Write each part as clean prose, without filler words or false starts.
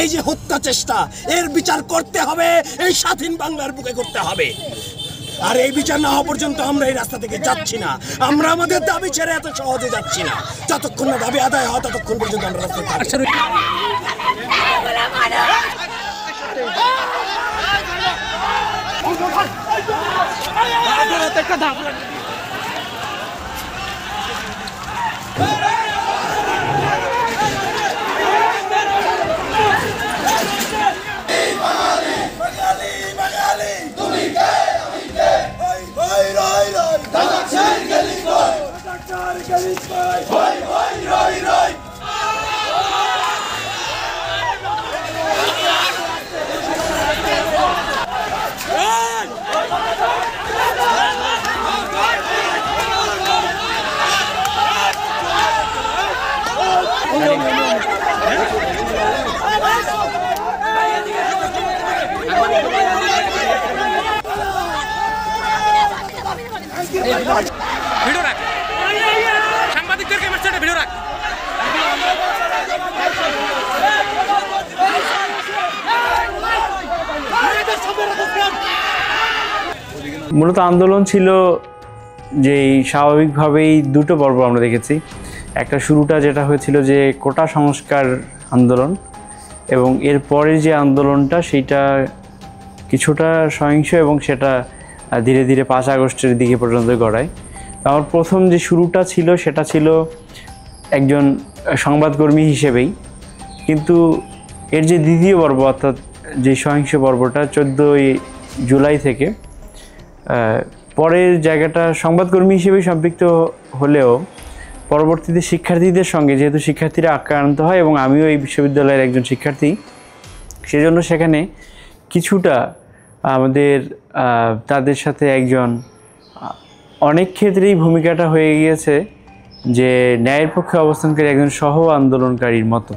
এই যে হত্যা চেষ্টা, এর বিচার করতে হবে, এই স্বাধীন বাংলার বুকে করতে হবে। আর এই বিচার না হওয়া পর্যন্ত আমরা এই রাস্তা থেকে যাচ্ছি না। আমরা আমাদের দাবি ছেড়ে এত সহজে যাচ্ছি না। যতক্ষণ না দাবি আদায় হয় ততক্ষণ পর্যন্ত আমরা রাস্তায় থাকছি। ভিডিও রাখ, সাংবাদিকদেরকে মেসেজে ভিডিও রাখ। মূলত আন্দোলন ছিল যে স্বাভাবিকভাবেই দুটো পর্ব আমরা দেখেছি। একটা শুরুটা যেটা হয়েছিল যে কোটা সংস্কার আন্দোলন, এবং এরপরে যে আন্দোলনটা সেইটা কিছুটা সহিংস এবং সেটা ধীরে ধীরে 5 আগস্টের দিকে পর্যন্ত গড়ায়। আমার প্রথম যে শুরুটা ছিল সেটা ছিল একজন সংবাদকর্মী হিসেবেই, কিন্তু এর যে দ্বিতীয় পর্ব অর্থাৎ যে সহিংস পর্বটা 14ই জুলাই থেকে, পরের জায়গাটা সংবাদকর্মী হিসেবেই সম্পৃক্ত হলেও পরবর্তীতে শিক্ষার্থীদের সঙ্গে, যেহেতু শিক্ষার্থীরা আক্রান্ত হয় এবং আমিও এই বিশ্ববিদ্যালয়ের একজন শিক্ষার্থী, সেজন্য সেখানে কিছুটা আমাদের তাদের সাথে একজন অনেক ক্ষেত্রেই ভূমিকাটা হয়ে গিয়েছে যে ন্যায়ের পক্ষে অবস্থানকারী একজন সহ আন্দোলনকারীর মতো।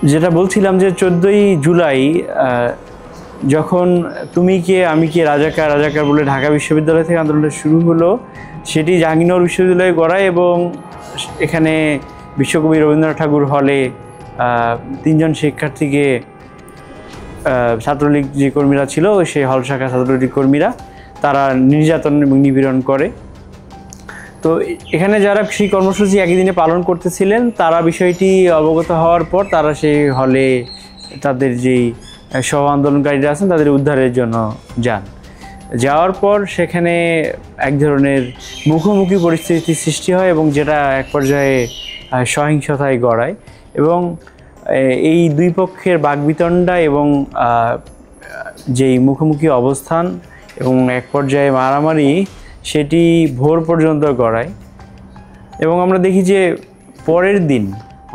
যেটা বলছিলাম যে 14ই জুলাই যখন তুমি কে আমি কে রাজাকার রাজাকার বলে ঢাকা বিশ্ববিদ্যালয় থেকে আন্দোলনটা শুরু হলো, সেটি জাহাঙ্গীরনগর বিশ্ববিদ্যালয়ে গড়ায় এবং এখানে বিশ্বকবি রবীন্দ্রনাথ ঠাকুর হলে 3 জন শিক্ষার্থীকে ছাত্রলীগ যে কর্মীরা ছিল সেই হল শাখা ছাত্রলীগ কর্মীরা তারা নির্যাতন এবং নিপীড়ন করে। তো এখানে যারা সেই কর্মসূচি একই দিনে পালন করতেছিলেন তারা বিষয়টি অবগত হওয়ার পর তারা সেই হলে তাদের যেই সহ আন্দোলনকারীরা আছেন তাদের উদ্ধারের জন্য যান। যাওয়ার পর সেখানে এক ধরনের মুখোমুখি পরিস্থিতির সৃষ্টি হয় এবং যেটা এক পর্যায়ে সহিংসতায় গড়ায় এবং এই দুই পক্ষের বাকবিতণ্ডা এবং যেই মুখোমুখি অবস্থান এবং এক পর্যায়ে মারামারি সেটি ভোর পর্যন্ত গড়ায়। এবং আমরা দেখি যে পরের দিন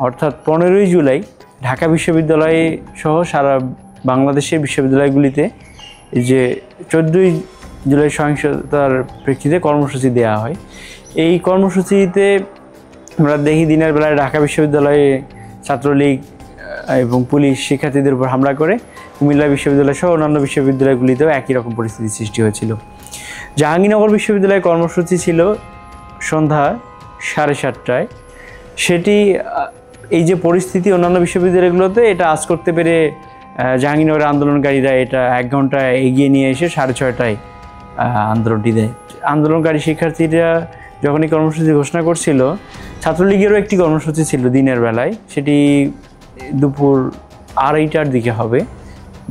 অর্থাৎ 15ই জুলাই ঢাকা বিশ্ববিদ্যালয়ে সহ সারা বাংলাদেশের বিশ্ববিদ্যালয়গুলিতে যে 14ই জুলাই সহিংসতার প্রেক্ষিতে কর্মসূচি দেওয়া হয়। এই কর্মসূচিতে আমরা দেখি দিনের বেলায় ঢাকা বিশ্ববিদ্যালয়ে ছাত্রলীগ এবং পুলিশ শিক্ষার্থীদের উপর হামলা করে, কুমিল্লা বিশ্ববিদ্যালয় সহ অন্যান্য বিশ্ববিদ্যালয়গুলিতেও একই রকম পরিস্থিতির সৃষ্টি হয়েছিল। জাহাঙ্গীরনগর বিশ্ববিদ্যালয়ের কর্মসূচি ছিল সন্ধ্যা 7:30টায়। সেটি এই যে পরিস্থিতি অন্যান্য বিশ্ববিদ্যালয়গুলোতে এটা আজ করতে পেরে জাহাঙ্গীরনগরের আন্দোলনকারীরা এটা 1 ঘন্টা এগিয়ে নিয়ে এসে 6:30টায় আন্দোলনটি দেয়। আন্দোলনকারী শিক্ষার্থীরা যখন এই কর্মসূচি ঘোষণা করছিল, ছাত্রলীগেরও একটি কর্মসূচি ছিল দিনের বেলায়, সেটি দুপুর 2:30টার দিকে হবে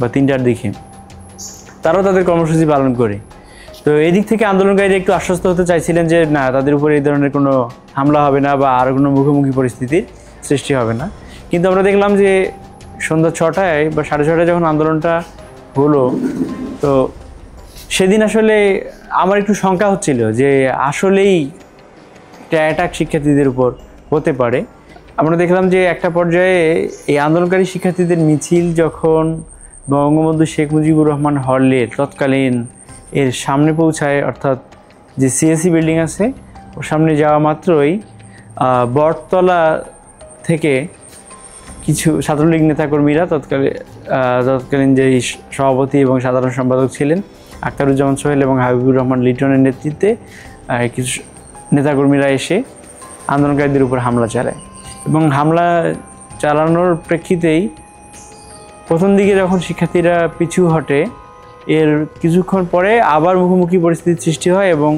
বা 3টার দিকে, তারাও তাদের কর্মসূচি পালন করে। তো এই দিক থেকে আন্দোলনকারীরা একটু আশ্বস্ত হতে চাইছিলেন যে না, তাদের উপরে এই ধরনের কোনো হামলা হবে না বা আর কোনো মুখোমুখি পরিস্থিতির সৃষ্টি হবে না। কিন্তু আমরা দেখলাম যে সন্ধ্যা 6টায় বা 6:30টায় যখন আন্দোলনটা হলো, তো সেদিন আসলে আমার একটু শঙ্কা হচ্ছিল যে আসলেই একটা অ্যাটাক শিক্ষার্থীদের উপর হতে পারে। আমরা দেখলাম যে একটা পর্যায়ে এই আন্দোলনকারী শিক্ষার্থীদের মিছিল যখন বঙ্গবন্ধু শেখ মুজিবুর রহমান হলের তৎকালীন এর সামনে পৌঁছায়, অর্থাৎ যে সিএসি বিল্ডিং আছে ওর সামনে যাওয়া মাত্রই বটতলা থেকে কিছু ছাত্রলীগ নেতাকর্মীরা তৎকালীন যে সভাপতি এবং সাধারণ সম্পাদক ছিলেন আখতারুজ্জামান সোহেল এবং হাবিবুর রহমান লিটনের নেতৃত্বে কিছু নেতাকর্মীরা এসে আন্দোলনকারীদের উপর হামলা চালায়। এবং হামলা চালানোর প্রেক্ষিতেই প্রথম দিকে যখন শিক্ষার্থীরা পিছু হটে, এর কিছুক্ষণ পরে আবার মুখোমুখি পরিস্থিতির সৃষ্টি হয় এবং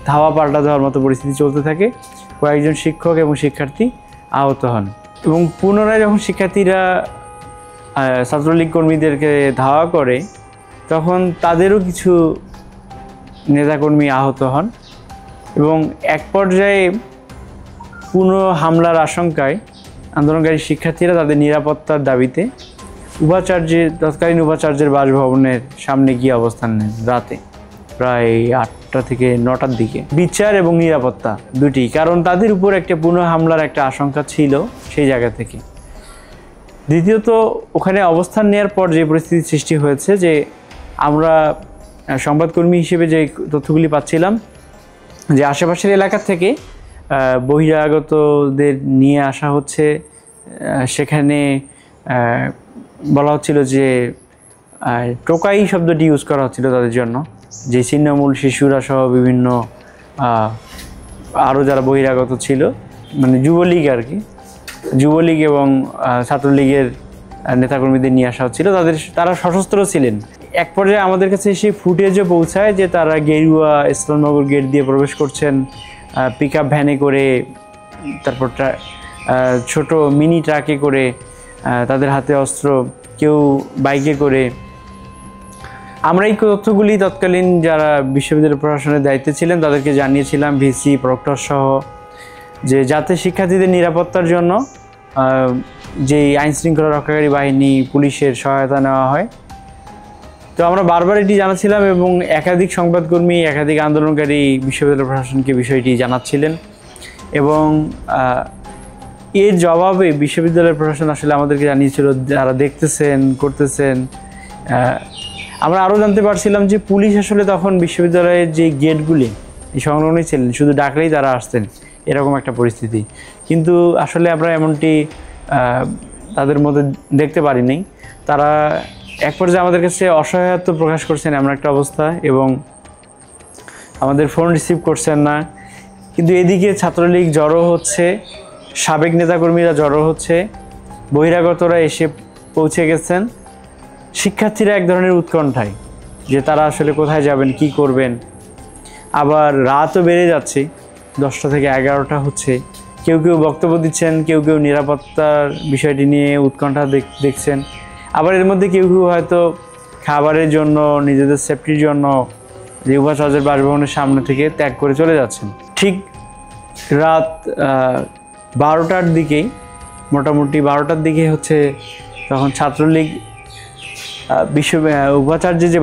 ধাওয়া পাল্টা দেওয়ার মতো পরিস্থিতি চলতে থাকে। কয়েকজন শিক্ষক এবং শিক্ষার্থী আহত হন এবং পুনরায় যখন শিক্ষার্থীরা ছাত্রলীগ কর্মীদেরকে ধাওয়া করে তখন তাদেরও কিছু নেতাকর্মী আহত হন এবং এক পর্যায়ে পুনঃ হামলার আশঙ্কায় আন্দোলনকারী শিক্ষার্থীরা তাদের নিরাপত্তার দাবিতে তৎকালীন উপাচার্যের বাসভবনের সামনে গিয়ে অবস্থান নেন রাতে প্রায় 8টা থেকে 9টার দিকে। বিচার এবং নিরাপত্তা দুটি, কারণ তাদের উপর একটা পুনঃ হামলার একটা আশঙ্কা ছিল সেই জায়গা থেকে। দ্বিতীয়ত, ওখানে অবস্থান নেওয়ার পর যে পরিস্থিতির সৃষ্টি হয়েছে যে আমরা সংবাদকর্মী হিসেবে যে তথ্যগুলি পাচ্ছিলাম যে আশেপাশের এলাকা থেকে বহিরাগতদের নিয়ে আসা হচ্ছে, সেখানে বলা হচ্ছিল যে টোকাই শব্দটি ইউজ করা হচ্ছিল তাদের জন্য, যে ছিন্নমূল শিশুরা সহ বিভিন্ন আরও যারা বহিরাগত ছিল, মানে যুবলীগ আর কি, যুবলীগ এবং ছাত্রলীগের নেতাকর্মীদের নিয়ে আসা হচ্ছিল। তারা সশস্ত্র ছিলেন। এক পর্যায়ে আমাদের কাছে সেই ফুটেজও পৌঁছায় যে তারা গেরুয়া ইসলামনগর গেট দিয়ে প্রবেশ করছেন পিক আপ ভ্যানে করে, তারপর ছোট মিনি ট্রাকে করে, তাদের হাতে অস্ত্র, কেউ বাইকে করে। আমরা এই তথ্যগুলি তৎকালীন যারা বিশ্ববিদ্যালয় প্রশাসনের দায়িত্বে ছিলেন তাদেরকে জানিয়েছিলাম, ভিসি প্রক্টর সহ, যে যাতে শিক্ষার্থীদের নিরাপত্তার জন্য যেই আইনশৃঙ্খলা রক্ষাকারী বাহিনী পুলিশের সহায়তা নেওয়া হয়। তো আমরা বারবার এটি জানাচ্ছিলাম এবং একাধিক সংবাদকর্মী, একাধিক আন্দোলনকারী বিশ্ববিদ্যালয় প্রশাসনকে বিষয়টি জানাচ্ছিলেন এবং এর জবাবে বিশ্ববিদ্যালয় প্রশাসন আসলে আমাদেরকে জানিয়েছিল যারা দেখতেছেন করতেছেন। আমরা আরও জানতে পারছিলাম যে পুলিশ আসলে তখন বিশ্ববিদ্যালয়ের যে গেটগুলি এই সংলগ্নই ছিলেন, শুধু ডাকলেই তারা আসতেন, এরকম একটা পরিস্থিতি। কিন্তু আসলে আমরা এমনটি তাদের মধ্যে দেখতে পারিনি। তারা এক পর্যায়ে আমাদের কাছে অসহায়ত্ব প্রকাশ করছেন এমন একটা অবস্থা, এবং আমাদের ফোন রিসিভ করছেন না। কিন্তু এদিকে ছাত্রলীগ জড়ো হচ্ছে, সাবেক নেতাকর্মীরা জড়ো হচ্ছে, বহিরাগতরা এসে পৌঁছে গেছেন। শিক্ষার্থীরা এক ধরনের উৎকণ্ঠায় যে তারা আসলে কোথায় যাবেন, কি করবেন। আবার রাতও বেড়ে যাচ্ছে, 10টা থেকে 11টা হচ্ছে। কেউ কেউ বক্তব্য দিচ্ছেন, কেউ কেউ নিরাপত্তার বিষয়টি নিয়ে উৎকণ্ঠা দেখছেন। আবার এর মধ্যে কেউ কেউ হয়তো খাবারের জন্য, নিজেদের সেফটির জন্য যে উপাচার্যের বাসভবনের সামনে থেকে ত্যাগ করে চলে যাচ্ছেন। ঠিক রাত 12টার দিকেই, মোটামুটি 12টার দিকে হচ্ছে তখন ছাত্রলীগ উপাচার্যের যে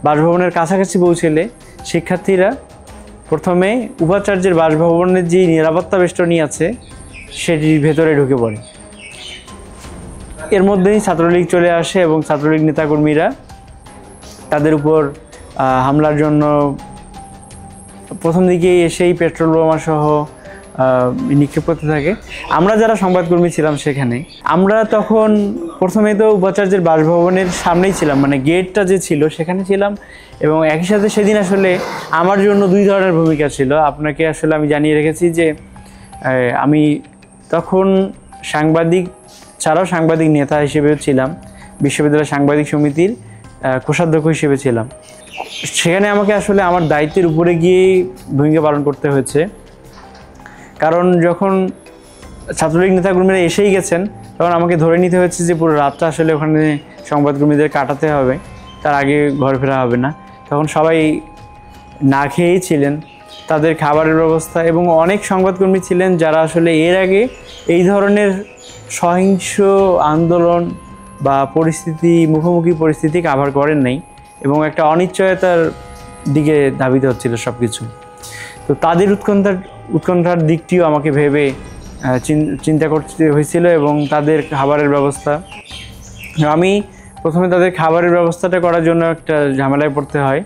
বাসভবনের কাছাকাছি পৌঁছলে শিক্ষার্থীরা প্রথমে উপাচার্যের বাসভবনের যে নিরাপত্তা বেষ্টনী আছে সেটির ভেতরে ঢুকে পড়ে। এর মধ্যেই ছাত্রলীগ চলে আসে এবং ছাত্রলীগ নেতাকর্মীরা তাদের উপর হামলার জন্য প্রথম দিকেই এসেই পেট্রোল বোমা সহ নিক্ষেপ করতে থাকে। আমরা যারা সংবাদকর্মী ছিলাম সেখানে, আমরা তখন প্রথমে তো উপাচার্যের বাসভবনের সামনেই ছিলাম, মানে গেটটা যে ছিল সেখানে ছিলাম। এবং একই সাথে সেদিন আসলে আমার জন্য 2 ধরনের ভূমিকা ছিল। আপনাকে আসলে আমি জানিয়ে রেখেছি যে আমি তখন সাংবাদিক ছাড়াও সাংবাদিক নেতা হিসেবেও ছিলাম, বিশ্ববিদ্যালয় সাংবাদিক সমিতির কোষাধ্যক্ষ হিসেবে ছিলাম। সেখানে আমাকে আসলে আমার দায়িত্বের উপরে গিয়েই ভূমিকা পালন করতে হয়েছে। কারণ যখন ছাত্রলীগ নেতাকর্মীরা এসেই গেছেন তখন আমাকে ধরে নিতে হয়েছে যে পুরো রাতটা আসলে ওখানে সংবাদকর্মীদের কাটাতে হবে, তার আগে ঘরে ফেরা হবে না। তখন সবাই না খেয়েই ছিলেন, তাদের খাবারের ব্যবস্থা, এবং অনেক সংবাদকর্মী ছিলেন যারা আসলে এর আগে এই ধরনের সহিংস আন্দোলন বা মুখোমুখি পরিস্থিতি কাভার করেন নাই, এবং একটা অনিশ্চয়তার দিকে ধাবিত হচ্ছিল সব কিছু। তো তাদের উৎকণ্ঠার দিকটিও আমাকে ভেবে চিন্তা করতে হয়েছিল, এবং তাদের খাবারের ব্যবস্থা। আমি প্রথমে তাদের খাবারের ব্যবস্থাটা করার জন্য একটা ঝামেলায় পড়তে হয়,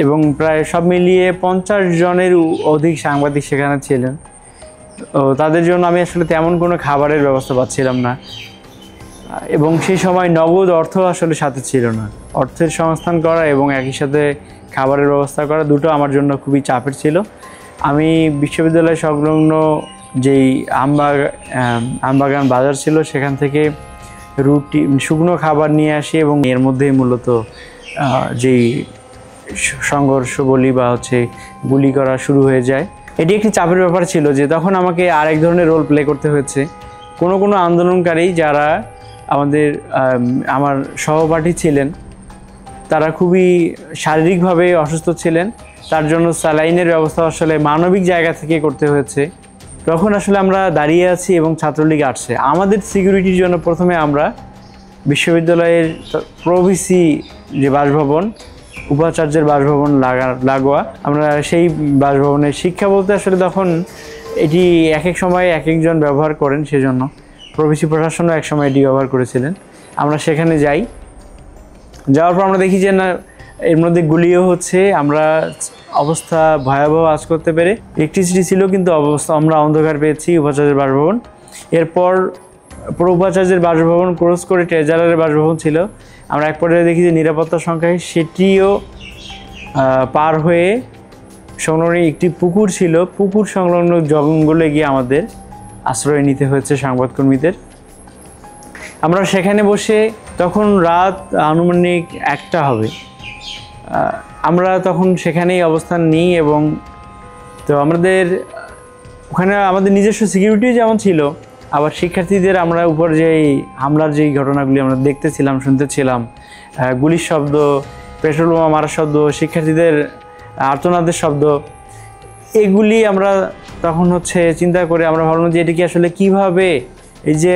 এবং প্রায় সব মিলিয়ে 50 জনের অধিক সাংবাদিক সেখানে ছিলেন। তাদের জন্য আমি আসলে তেমন কোনো খাবারের ব্যবস্থা পাচ্ছিলাম না, এবং সেই সময় নগদ অর্থ আসলে সাথে ছিল না। অর্থের সংস্থান করা এবং একই সাথে খাবারের ব্যবস্থা করা দুটো আমার জন্য খুবই চাপের ছিল। আমি বিশ্ববিদ্যালয় সংলগ্ন যেই আমবাগান বাজার ছিল সেখান থেকে রুটি, শুকনো খাবার নিয়ে আসি, এবং এর মধ্যেই মূলত যেই সংঘর্ষ বলি বা গুলি করা শুরু হয়ে যায়। এটি একটি চাপের ব্যাপার ছিল যে তখন আমাকে আরেক ধরনের রোল প্লে করতে হয়েছে। কোনো আন্দোলনকারী যারা আমার সহপাঠী ছিলেন তারা খুবই শারীরিকভাবে অসুস্থ ছিলেন, তার জন্য স্যালাইনের ব্যবস্থা আসলে মানবিক জায়গা থেকে করতে হয়েছে। তখন আসলে আমরা দাঁড়িয়ে আছি এবং ছাত্রলীগ আসছে। আমাদের সিকিউরিটির জন্য প্রথমে আমরা বিশ্ববিদ্যালয়ের প্রভিসি যে বাসভবন, উপাচার্যের বাসভবন লাগোয়া, আমরা সেই বাসভবনের শিক্ষা বলতে আসলে তখন এটি এক এক সময় এক একজন ব্যবহার করেন, সেজন্য প্রভিসি প্রশাসনও এক সময় এটি ব্যবহার করেছিলেন। আমরা সেখানে যাওয়ার পর আমরা দেখি যে না, এর মধ্যে গুলিও হচ্ছে। আমরা অবস্থা ভয়াবহ আজ করতে পেরে, ইলেকট্রিসিটি ছিল কিন্তু আমরা অন্ধকার পেয়েছি উপাচার্যের বাসভবন। এরপর পুরো উপাচার্যের বাসভবন ক্রস করে ট্রেজারারের বাসভবন ছিল। আমরা এক পর্যায়ে দেখি যে নিরাপত্তার সংখ্যায় সেটিও পার হয়ে সংলগ্ন একটি পুকুর ছিল, পুকুর সংলগ্ন জঙ্গলে গিয়ে আমাদের আশ্রয় নিতে হয়েছে সংবাদকর্মীদের। আমরা সেখানে বসে, তখন রাত আনুমানিক 1টা হবে, আমরা তখন সেখানেই অবস্থান নিই। এবং তো ওখানে আমাদের নিজস্ব সিকিউরিটি যেমন ছিল, আবার শিক্ষার্থীদের আমরা উপর যেই হামলার যেই ঘটনাগুলি আমরা দেখতেছিলাম, শুনতেছিলাম, গুলির শব্দ, পেট্রোল বোমা মারার শব্দ, শিক্ষার্থীদের আর্তনাদের শব্দ, এগুলি আমরা তখন চিন্তা করে আমরা ভাবলাম যে এটিকে আসলে কীভাবে, এই যে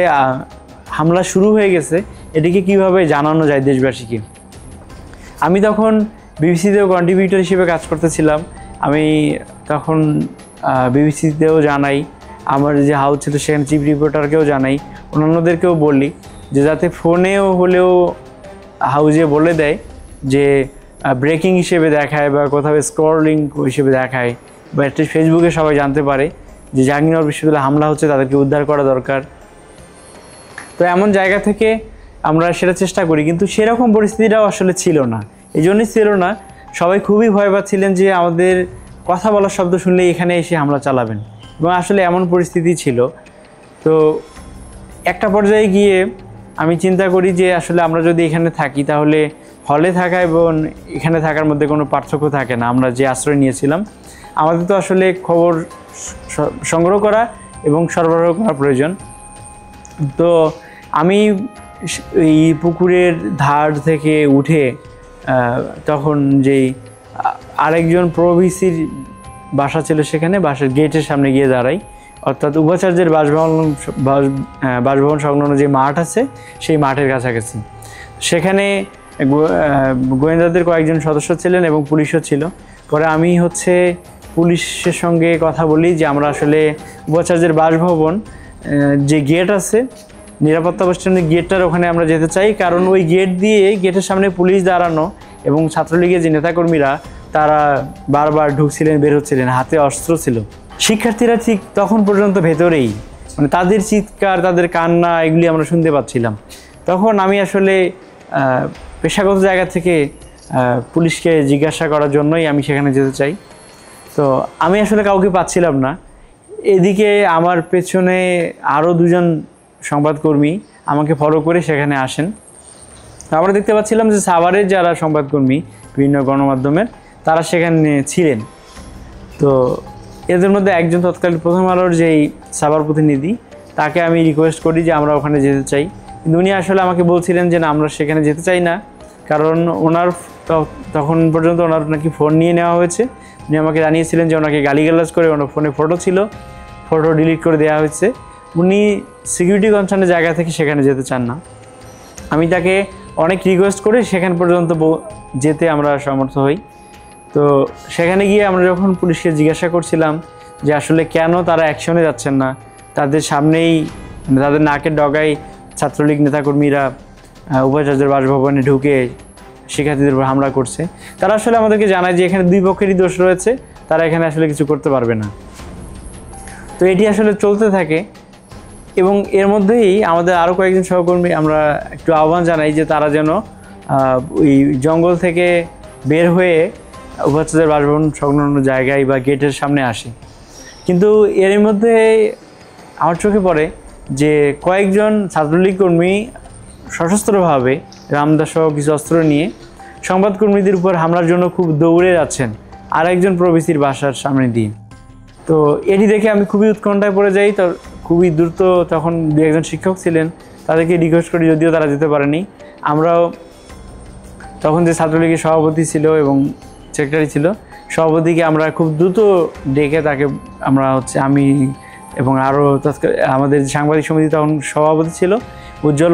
হামলা শুরু হয়ে গেছে, এটিকে কীভাবে জানানো যায় দেশবাসীকে। আমি তখন বিবিসিতেও কন্ট্রিবিউটর হিসেবে কাজ করতেছিলাম। আমি তখন বিবিসিতেও জানাই, আমার যে হাউস ছিল সেখানে চিফ রিপোর্টারকেও জানাই, অন্যান্যদেরকেও বলি যে যাতে ফোনেও হলেও হাউজে বলে দেয় যে ব্রেকিং হিসেবে দেখায় বা কোথাও স্ক্রলিং হিসেবে দেখায়, বা অ্যাটলিস্ট ফেসবুকে সবাই জানতে পারে যে জাহাঙ্গীরনগর বিশ্ববিদ্যালয়ে হামলা হচ্ছে, তাদেরকে উদ্ধার করা দরকার। তো এমন জায়গা থেকে আমরা সেটা চেষ্টা করি, কিন্তু সেরকম পরিস্থিতিটাও আসলে ছিল না। এই জন্যই ছিল না, সবাই খুবই ভয় পাচ্ছিলেন যে আমাদের কথা বলার শব্দ শুনলেই এখানে এসে হামলা চালাবেন, এবং আসলে এমন পরিস্থিতি ছিল। তো একটা পর্যায়ে গিয়ে আমি চিন্তা করি যে আসলে আমরা যদি এখানে থাকি তাহলে হলে থাকা এবং এখানে থাকার মধ্যে কোনো পার্থক্য থাকে না। আমরা যে আশ্রয় নিয়েছিলাম, আমাদের তো আসলে খবর সংগ্রহ করা এবং সরবরাহ করা প্রয়োজন। তো আমি এই পুকুরের ধার থেকে উঠে তখন যেই আরেকজন প্রবিসির বাসা ছিল সেখানে, বাসার গেটের সামনে গিয়ে দাঁড়াই, অর্থাৎ উপাচার্যের বাসভবন সংলগ্ন যে মাঠ আছে সেই মাঠের কাছাকাছি। সেখানে গোয়েন্দাদের কয়েকজন সদস্য ছিলেন এবং পুলিশও ছিল। পরে আমি পুলিশের সঙ্গে কথা বলি যে আমরা আসলে উপাচার্যের বাসভবন যে গেট আছে, নিরাপত্তা বেষ্টনীর গেটটার ওখানে আমরা যেতে চাই, কারণ ওই গেটের সামনে পুলিশ দাঁড়ানো এবং ছাত্রলীগের যে নেতাকর্মীরা তারা বারবার ঢুকছিলেন, বের হচ্ছিলেন, হাতে অস্ত্র ছিল। শিক্ষার্থীরা ঠিক তখন পর্যন্ত ভেতরেই, মানে তাদের চিৎকার, তাদের কান্না, এগুলি আমরা শুনতে পাচ্ছিলাম। তখন আমি আসলে পেশাগত জায়গা থেকে পুলিশকে জিজ্ঞাসা করার জন্যই আমি সেখানে যেতে চাই। তো আমি আসলে কাউকে পাচ্ছিলাম না। এদিকে আমার পেছনে আরও দুজন সংবাদকর্মী আমাকে ফলো করে সেখানে আসেন। আমরা দেখতে পাচ্ছিলাম যে সাভারের যারা সংবাদকর্মী বিভিন্ন গণমাধ্যমের তারা সেখানে ছিলেন। তো এদের মধ্যে একজন তৎকালীন প্রথম আলোর যেই সাভার প্রতিনিধি, তাকে আমি রিকোয়েস্ট করি যে আমরা ওখানে যেতে চাই, কিন্তু উনি আসলে আমাকে বলছিলেন যে না, আমরা সেখানে যেতে চাই না, কারণ ওনার তখন পর্যন্ত ওনার নাকি ফোন নিয়ে নেওয়া হয়েছে। উনি আমাকে জানিয়েছিলেন যে ওনাকে গালিগালাজ করে ওনার ফোনে ফটো ছিল, ফটো ডিলিট করে দেওয়া হয়েছে। উনি সিকিউরিটি কনসার্নের জায়গা থেকে সেখানে যেতে চান না। আমি তাকে অনেক রিকোয়েস্ট করে সেখান পর্যন্ত যেতে আমরা সমর্থ হই। তো সেখানে গিয়ে আমরা যখন পুলিশকে জিজ্ঞাসা করছিলাম যে আসলে কেন তারা অ্যাকশনে যাচ্ছেন না, তাদের সামনেই তাদের নাকের ডগায় ছাত্রলীগ নেতাকর্মীরা উপাচার্যের বাসভবনে ঢুকে শিক্ষার্থীদের উপর হামলা করছে, তারা আসলে আমাদেরকে জানায় যে এখানে দুই পক্ষেরই দোষ রয়েছে, তারা এখানে আসলে কিছু করতে পারবে না। তো এটি আসলে চলতে থাকে, এবং এর মধ্যেই আমাদের আরও কয়েকজন সহকর্মী আমরা একটু আহ্বান জানাই যে তারা যেন ওই জঙ্গল থেকে বের হয়ে উপাচার্যের বাসভবন সংলগ্ন জায়গায় বা গেটের সামনে আসে। কিন্তু এর মধ্যে আমার চোখে পড়ে যে কয়েকজন ছাত্রলীগ কর্মী সশস্ত্রভাবে রামদাসহ কিছু অস্ত্র নিয়ে সংবাদকর্মীদের উপর হামলার জন্য খুব দৌড়ে যাচ্ছেন আর একজন প্রবিসির বাসার সামনে দিয়ে। তো এটি দেখে আমি খুবই উৎকণ্ঠায় পড়ে যাই। তো খুবই দ্রুত তখন দু একজন শিক্ষক ছিলেন, তাদেরকে রিকোয়েস্ট করি, যদিও তারা যেতে পারেনি। আমরাও তখন যে ছাত্রলীগের সভাপতি ছিল এবং সেক্রেটারি ছিল, সভাপতিকে আমরা খুব দ্রুত ডেকে তাকে আমরা আমি এবং আরও আমাদের সাংবাদিক সমিতি তখন সভাপতি ছিল উজ্জ্বল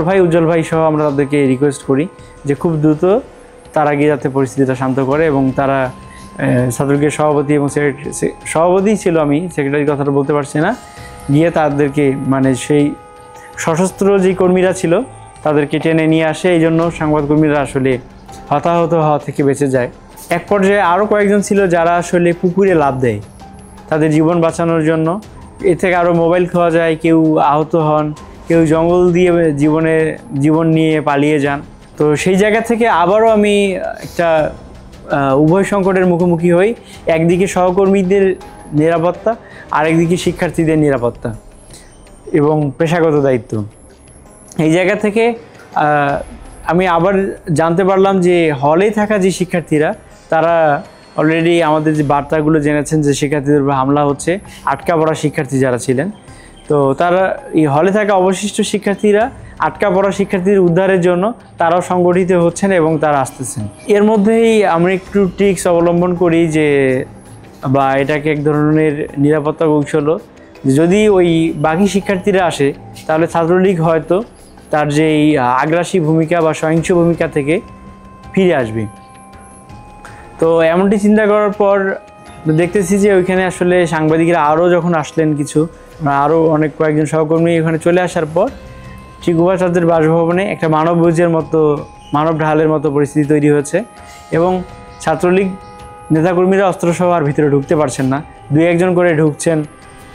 ভাই সহ আমরা তাদেরকে রিকোয়েস্ট করি যে খুব দ্রুত তারা গিয়ে যাতে পরিস্থিতিটা শান্ত করে, এবং তারা ছাত্রলীগের সভাপতি এবং সভাপতি ছিল, আমি সেক্রেটারির কথাটা বলতে পারছি না, গিয়ে তাদেরকে মানে সেই সশস্ত্র যে কর্মীরা ছিল তাদেরকে টেনে নিয়ে আসে। এই জন্য সংবাদকর্মীরা আসলে হতাহত হওয়া থেকে বেঁচে যায়। এক পর্যায়ে আরও কয়েকজন ছিল যারা আসলে পুকুরে লাফ দেয় তাদের জীবন বাঁচানোর জন্য। এ থেকে আরও মোবাইল খোয়া যায়, কেউ আহত হন, কেউ জঙ্গল দিয়ে জীবন নিয়ে পালিয়ে যান। তো সেই জায়গা থেকে আবারও আমি একটা উভয় সংকটের মুখোমুখি হই। একদিকে সহকর্মীদের নিরাপত্তা, আরেকদিকে শিক্ষার্থীদের নিরাপত্তা এবং পেশাগত দায়িত্ব। এই জায়গা থেকে আমি আবার জানতে পারলাম যে হলে থাকা যে শিক্ষার্থীরা তারা অলরেডি আমাদের যে বার্তাগুলো জেনেছেন যে শিক্ষার্থীদের উপর হামলা হচ্ছে, আটকা পড়া শিক্ষার্থী যারা ছিলেন, তো তারা এই হলে থাকা অবশিষ্ট শিক্ষার্থীরা আটকা পড়া শিক্ষার্থীদের উদ্ধারের জন্য তারাও সংগঠিত হচ্ছেন এবং তারা আসতেছেন। এর মধ্যেই আমরা একটু ট্রিক্স অবলম্বন করি যে, বা এটাকে এক ধরনের নিরাপত্তা কৌশল, যদি ওই বাকি শিক্ষার্থীরা আসে তাহলে ছাত্রলীগ হয়তো তার যেই আগ্রাসী ভূমিকা বা সহিংস ভূমিকা থেকে ফিরে আসবে। তো এমনটি চিন্তা করার পর দেখতেছি যে ওইখানে আসলে সাংবাদিকরা আরও যখন আসলেন, কিছু আরও অনেক কয়েকজন সহকর্মী ওখানে চলে আসার পর ঠিক উপাচার্যের বাসভবনে একটা মানব ঢালের মতো পরিস্থিতি তৈরি হয়েছে, এবং ছাত্রলীগ নেতাকর্মীরা অস্ত্রসহ আর ভিতরে ঢুকতে পারছেন না, দুই একজন করে ঢুকছেন।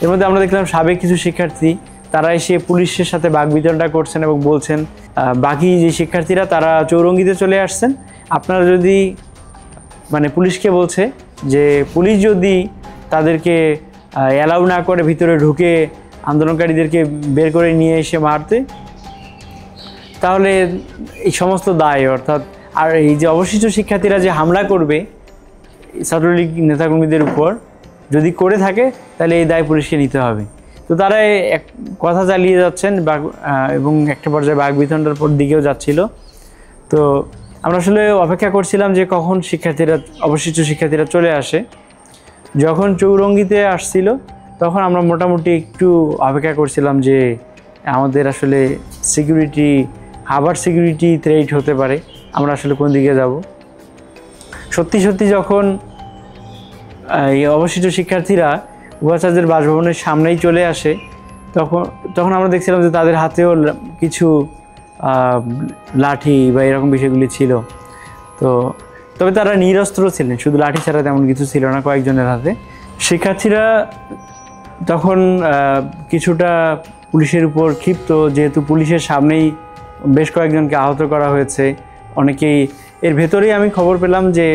এর মধ্যে আমরা দেখলাম সাবেক কিছু শিক্ষার্থী তারা এসে পুলিশের সাথে বাকবিতণ্ডা করছেন এবং বলছেন বাকি যে শিক্ষার্থীরা তারা চৌরঙ্গিতে চলে আসছেন, আপনারা যদি মানে পুলিশকে বলছে যে পুলিশ যদি তাদেরকে অ্যালাউ না করে ভিতরে ঢুকে আন্দোলনকারীদেরকে বের করে নিয়ে এসে মারতে, তাহলে এই সমস্ত দায় অর্থাৎ আর এই যে অবশিষ্ট শিক্ষার্থীরা যে হামলা করবে ছাত্রলীগ নেতাকর্মীদের উপর যদি করে থাকে তাহলে এই দায় পুলিশকে নিতে হবে। তো তারা এক কথা চালিয়ে যাচ্ছেন এবং একটা পর্যায়ে বাকবিতণ্ডার দিকেও যাচ্ছিল। তো আমরা আসলে অপেক্ষা করছিলাম যে কখন অবশিষ্ট শিক্ষার্থীরা চলে আসে। যখন চৌরঙ্গিতে আসছিল তখন আমরা মোটামুটি একটু অপেক্ষা করছিলাম যে আমাদের আসলে সিকিউরিটি থ্রেট হতে পারে, আমরা আসলে কোন দিকে যাব। সত্যি সত্যি যখন এই অবশিষ্ট শিক্ষার্থীরা উপাচার্যের বাসভবনের সামনেই চলে আসে তখন আমরা দেখছিলাম যে তাদের হাতেও কিছু লাঠি বা এরকম বিষয়গুলি ছিল। তবে তারা নিরস্ত্র ছিলেন, শুধু লাঠি ছাড়া তেমন কিছু ছিল না কয়েকজনের হাতে। শিক্ষার্থীরা তখন কিছুটা পুলিশের উপর ক্ষিপ্ত, যেহেতু পুলিশের সামনেই বেশ কয়েকজনকে আহত করা হয়েছে। অনেকেই এর ভেতরেই আমি খবর পেলাম যে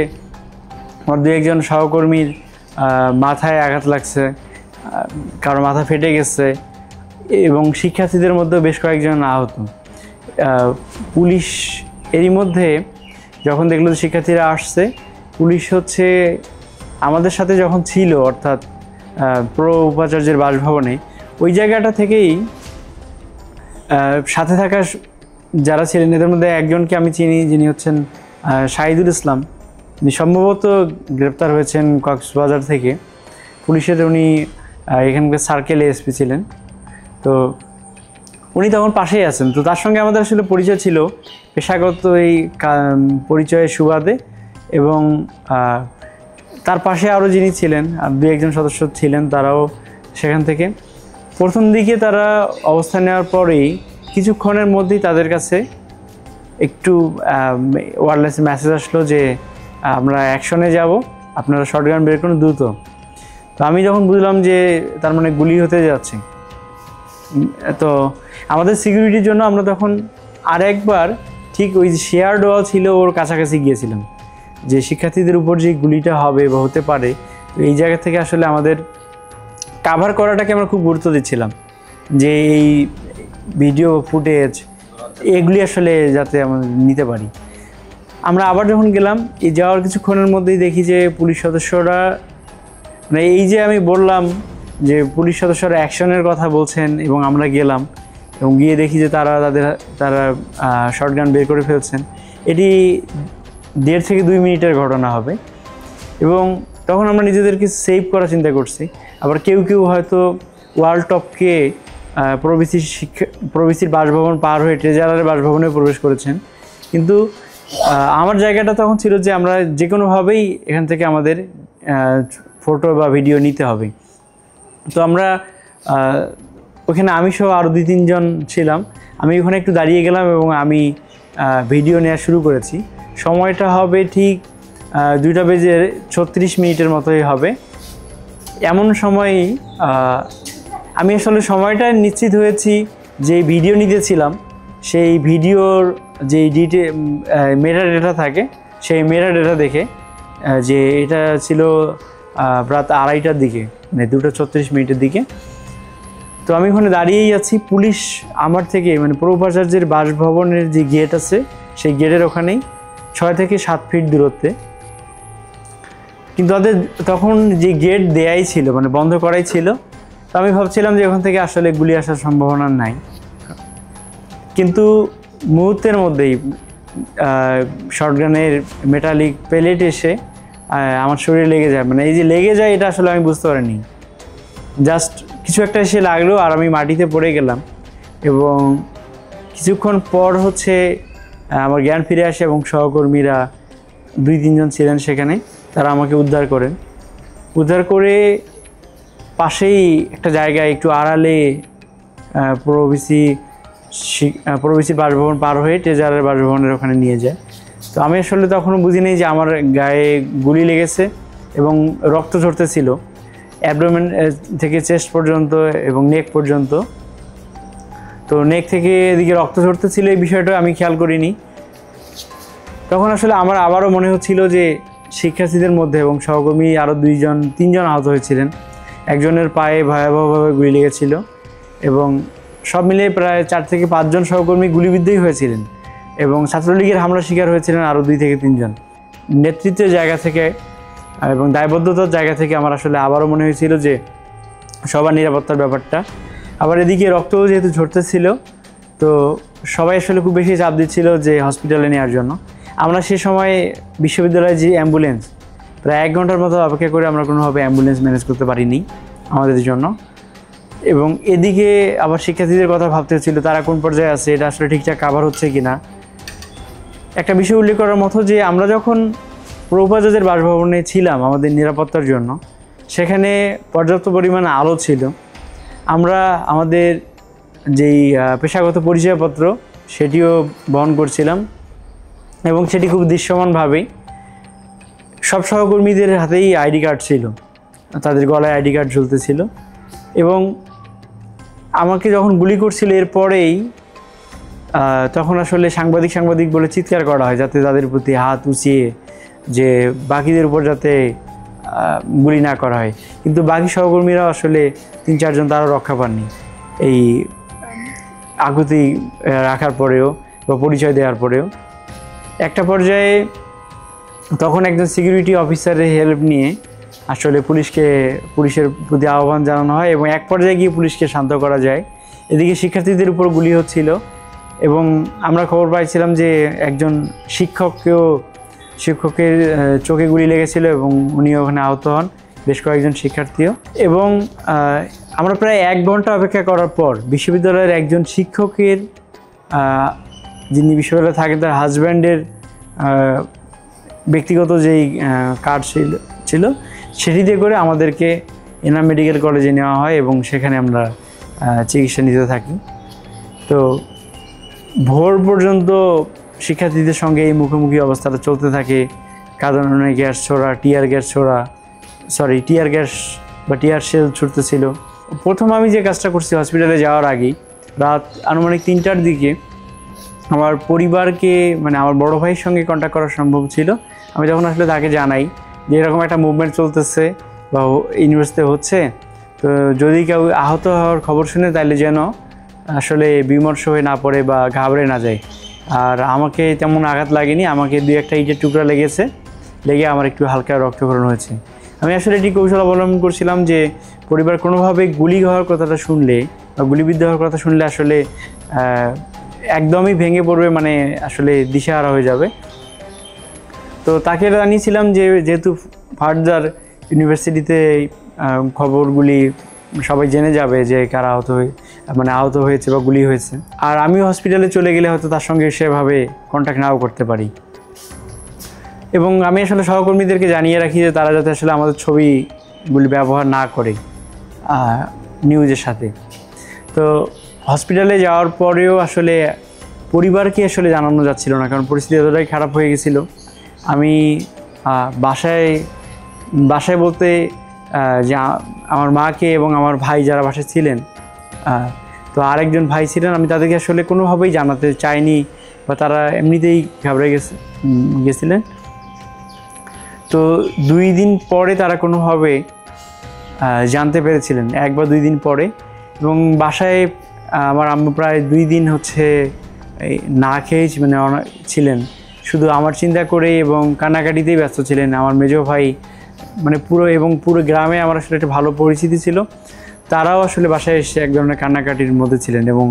আমার দু একজন সহকর্মীর মাথায় আঘাত লাগছে, কারো মাথা ফেটে গেছে এবং শিক্ষার্থীদের মধ্যেও বেশ কয়েকজন আহত। পুলিশ এরই মধ্যে যখন দেখলো যে শিক্ষার্থীরা আসছে, পুলিশ আমাদের সাথে যখন ছিল অর্থাৎ উপাচার্যের বাসভবনে ওই জায়গাটা থেকেই সাথে থাকা যারা ছিলেন এদের মধ্যে একজনকে আমি চিনি, যিনি হচ্ছেন শাহিদুল ইসলাম। উনি সম্ভবত গ্রেপ্তার হয়েছেন কক্সবাজার থেকে পুলিশের, উনি এখানকার সার্কেল এসপি ছিলেন। তো উনি তখন পাশেই আছেন। তো তার সঙ্গে আমাদের আসলে পরিচয় ছিল পেশাগত এই পরিচয়ের সুবাদে, এবং তার পাশে আরও যিনি ছিলেন আর দু একজন সদস্য ছিলেন তারাও সেখান থেকে। প্রথম দিকে তারা অবস্থান নেওয়ার পরেই কিছুক্ষণের মধ্যেই তাদের কাছে একটু ওয়্যারলেসে মেসেজ আসলো যে আমরা অ্যাকশনে যাব, আপনারা শর্টগান বের করুন দ্রুত। তো আমি যখন বুঝলাম যে তার মানে গুলি হতে যাচ্ছে, তো আমাদের সিকিউরিটির জন্য আমরা তখন আরেকবার ঠিক ওই যে শেয়ার্ড ওয়াল ছিল ওর কাছাকাছি গিয়েছিলাম, যে শিক্ষার্থীদের উপর যে গুলিটা হবে বা হতে পারে, তো এই জায়গা থেকে আসলে আমাদের কাভার করাটাকে আমরা খুব গুরুত্ব দিচ্ছিলাম, যে এই ভিডিও ফুটেজ এগুলি আসলে যাতে আমরা নিতে পারি। আমরা আবার যখন গেলাম, এই যাওয়ার কিছুক্ষণের মধ্যেই দেখি যে পুলিশ সদস্যরা, মানে এই যে আমি বললাম যে পুলিশ সদস্যরা অ্যাকশনের কথা বলছেন, এবং আমরা গেলাম এবং গিয়ে দেখি যে তারা শর্টগান বের করে ফেলছেন। এটি 1.5 থেকে 2 মিনিটের ঘটনা হবে, এবং তখন আমরা নিজেদেরকে সেভ করার চিন্তা করছি। আবার কেউ কেউ হয়তো ওয়াল টপকে প্রবিসির বাসভবন পার হয়ে ট্রেজারারের বাসভবনে প্রবেশ করেছেন। কিন্তু আমার জায়গাটা তখন ছিল যে আমরা যে কোনোভাবেই এখান থেকে আমাদের ফটো বা ভিডিও নিতে হবে। তো আমরা ওখানে আমি সহ আরও 2-3 জন ছিলাম। আমি ওখানে একটু দাঁড়িয়ে গেলাম এবং আমি ভিডিও নেওয়া শুরু করেছি। সময়টা হবে ঠিক 2:36 মতোই হবে। এমন সময়ই আমি আসলে সময়টা নিশ্চিত হয়েছি যে ভিডিও নিতেছিলাম সেই ভিডিওর যে মেটা ডেটা থাকে, সেই মেটা ডেটা দেখে যে এটা ছিল রাত 2:30টার দিকে, মানে 2:36 দিকে। তো আমি ওখানে দাঁড়িয়েই আছি, পুলিশ আমার থেকে মানে উপাচার্যের বাসভবনের যে গেট আছে সেই গেটের ওখানেই 6 থেকে 7 ফিট দূরত্বে। কিন্তু তাদের তখন যে গেট দেয়াই ছিল, মানে বন্ধ করাই ছিল। তো আমি ভাবছিলাম যে ওখান থেকে আসলে গুলি আসার সম্ভাবনা নাই, কিন্তু মুহূর্তের মধ্যেই শটগানের মেটালিক পেলেট এসে আমার শরীরে লেগে যায়। মানে এই যে লেগে যায় এটা আসলে আমি বুঝতে পারিনি, জাস্ট কিছু একটা এসে লাগলো আর আমি মাটিতে পড়ে গেলাম। এবং কিছুক্ষণ পর আমার জ্ঞান ফিরে আসে এবং সহকর্মীরা 2-3 জন ছিলেন সেখানে, তারা আমাকে উদ্ধার করে পাশেই একটা জায়গায় একটু আড়ালে প্রবিসির বাসভবন পার হয়ে ট্রেজারের বাসভবনের ওখানে নিয়ে যায়। তো আমি আসলে তখনও বুঝিনি যে আমার গায়ে গুলি লেগেছে এবং রক্ত ঝরতেছিল অ্যাবডোমেন থেকে চেস্ট পর্যন্ত এবং নেক পর্যন্ত। তো নেক থেকে এদিকে রক্ত ঝরতেছিল, এই বিষয়টা আমি খেয়াল করিনি। তখন আসলে আমার আবারও মনে হচ্ছিল যে শিক্ষার্থীদের মধ্যে এবং সহকর্মী আরও 2-3জন আহত হয়েছিলেন। একজনের পায়ে ভয়াবহভাবে গুলি লেগেছিল এবং সব মিলিয়ে প্রায় 4 থেকে 5 জন সহকর্মী গুলিবিদ্ধই হয়েছিলেন এবং ছাত্রলীগের হামলার শিকার হয়েছিলেন আরও 2 থেকে 3 জন। নেতৃত্বের জায়গা থেকে এবং দায়বদ্ধতার জায়গা থেকে আমার আসলে আবারও মনে হয়েছিল যে সবার নিরাপত্তার ব্যাপারটা। আবার এদিকে রক্তও যেহেতু ঝরতেছিল, তো সবাই আসলে খুব বেশি চাপ দিচ্ছিল যে হসপিটালে নেওয়ার জন্য। আমরা সে সময় বিশ্ববিদ্যালয়ের যে অ্যাম্বুলেন্স, প্রায় 1 ঘন্টার মতো অপেক্ষা করে আমরা কোনোভাবে অ্যাম্বুলেন্স ম্যানেজ করতে পারিনি আমাদের জন্য। এবং এদিকে আবার শিক্ষার্থীদের কথা ভাবতে হচ্ছিল তারা কোন পর্যায়ে আছে, এটা আসলে ঠিকঠাক কাভার হচ্ছে কি না। একটা বিষয় উল্লেখ করার মতো যে আমরা যখন প্রভুপাচার্যের বাসভবনে ছিলাম আমাদের নিরাপত্তার জন্য, সেখানে পর্যাপ্ত পরিমাণ আলো ছিল। আমরা আমাদের যেই পেশাগত পরিচয়পত্র সেটিও বহন করছিলাম এবং সেটি খুব দৃশ্যমানভাবেই সব সহকর্মীদের হাতেই আইডি কার্ড ছিল, তাদের গলায় আইডি কার্ড ঝুলতেছিল। এবং আমাকে যখন গুলি করছিল এরপরেই তখন আসলে সাংবাদিক বলে চিৎকার করা হয় যাতে তাদের প্রতি হাত উঁচিয়ে যে বাকিদের উপর যাতে গুলি না করা হয়। কিন্তু বাকি সহকর্মীরা আসলে 3-4 জন তারা রক্ষা পাননি এই আকুতি রাখার পরেও বা পরিচয় দেওয়ার পরেও। একটা পর্যায়ে তখন একজন সিকিউরিটি অফিসারের হেল্প নিয়ে আসলে পুলিশের প্রতি আহ্বান জানানো হয় এবং এক পর্যায়ে গিয়ে পুলিশকে শান্ত করা যায়। এদিকে শিক্ষার্থীদের উপর গুলি হচ্ছিল এবং আমরা খবর পাইছিলাম যে একজন শিক্ষকের চোখে গুলি লেগেছিল এবং উনি ওখানে আহত হন, বেশ কয়েকজন শিক্ষার্থীও। এবং আমরা প্রায় 1 ঘন্টা অপেক্ষা করার পর বিশ্ববিদ্যালয়ের একজন শিক্ষকের যিনি বিশ্ববিদ্যালয়ে থাকেন তার হাজব্যান্ডের ব্যক্তিগত যেই কার্ড ছিল সেটি দিয়ে করে আমাদেরকে এনাম মেডিকেল কলেজে নেওয়া হয় এবং সেখানে আমরা চিকিৎসা নিতে থাকি। তো ভোর পর্যন্ত শিক্ষার্থীদের সঙ্গে এই মুখোমুখি অবস্থাটা চলতে থাকে। কাঁদানে গ্যাস ছোড়া, টিয়ার শেল ছুটতেছিল। প্রথম আমি যে কাজটা করছি হসপিটালে যাওয়ার আগেই রাত আনুমানিক 3টার দিকে আমার পরিবারকে মানে আমার বড় ভাইয়ের সঙ্গে কন্ট্যাক্ট করা সম্ভব ছিল। আমি যখন আসলে তাকে জানাই যে এরকম একটা মুভমেন্ট চলতেছে বা ইউনিভার্সিটিতে হচ্ছে, তো যদি কেউ আহত হওয়ার খবর শুনে তাহলে যেন আসলে বিমর্ষ হয়ে না পড়ে বা ঘাবড়ে না যায়। আর আমাকে তেমন আঘাত লাগেনি, আমাকে 2-1টা ইটের টুকরা লেগে আমার একটু হালকা রক্তক্ষরণ হয়েছে। আমি আসলে এটি কৌশল অবলম্বন করছিলাম যে পরিবার কোনোভাবে গুলি হওয়ার কথাটা শুনলে বা গুলিবিদ্ধ হওয়ার কথা শুনলে আসলে একদমই ভেঙে পড়বে, মানে আসলে দিশেহারা হয়ে যাবে। তো তাকে জানিয়েছিলাম যে যেহেতু ফার্দার ইউনিভার্সিটিতে খবরগুলি সবাই জেনে যাবে যে কারা আহত হয়েছে বা গুলি হয়েছে, আর আমিও হসপিটালে চলে গেলে হয়তো তার সঙ্গে সেভাবে কন্ট্যাক্ট নাও করতে পারি। এবং আমি আসলে সহকর্মীদেরকে জানিয়ে রাখি যে তারা যাতে আসলে আমাদের ছবিগুলি ব্যবহার না করে নিউজের সাথে। তো হসপিটালে যাওয়ার পরেও আসলে পরিবারকে আসলে জানানো যাচ্ছিল না, কারণ পরিস্থিতি এতটাই খারাপ হয়ে গেছিলো। আমি বাসায় বলতে যে আমার মাকে এবং আমার ভাই যারা বাসায় ছিলেন, তো আরেকজন ভাই ছিলেন, আমি তাদেরকে আসলে কোনোভাবেই জানাতে চাইনি বা তারা এমনিতেই ঘাবড়ে গেছিলেন। তো 2 দিন পরে তারা কোনোভাবে জানতে পেরেছিলেন, 1 বা 2 দিন পরে। এবং বাসায় আমার আম্মু প্রায় 2 দিন না খেয়েছি ছিলেন, শুধু আমার চিন্তা করে এবং কান্নাকাটিতেই ব্যস্ত ছিলেন। আমার মেজো ভাই পুরো গ্রামে আমার আসলে একটা ভালো পরিচিতি ছিল, তারাও আসলে বাসায় এসে এক ধরনের কান্নাকাটির মধ্যে ছিলেন এবং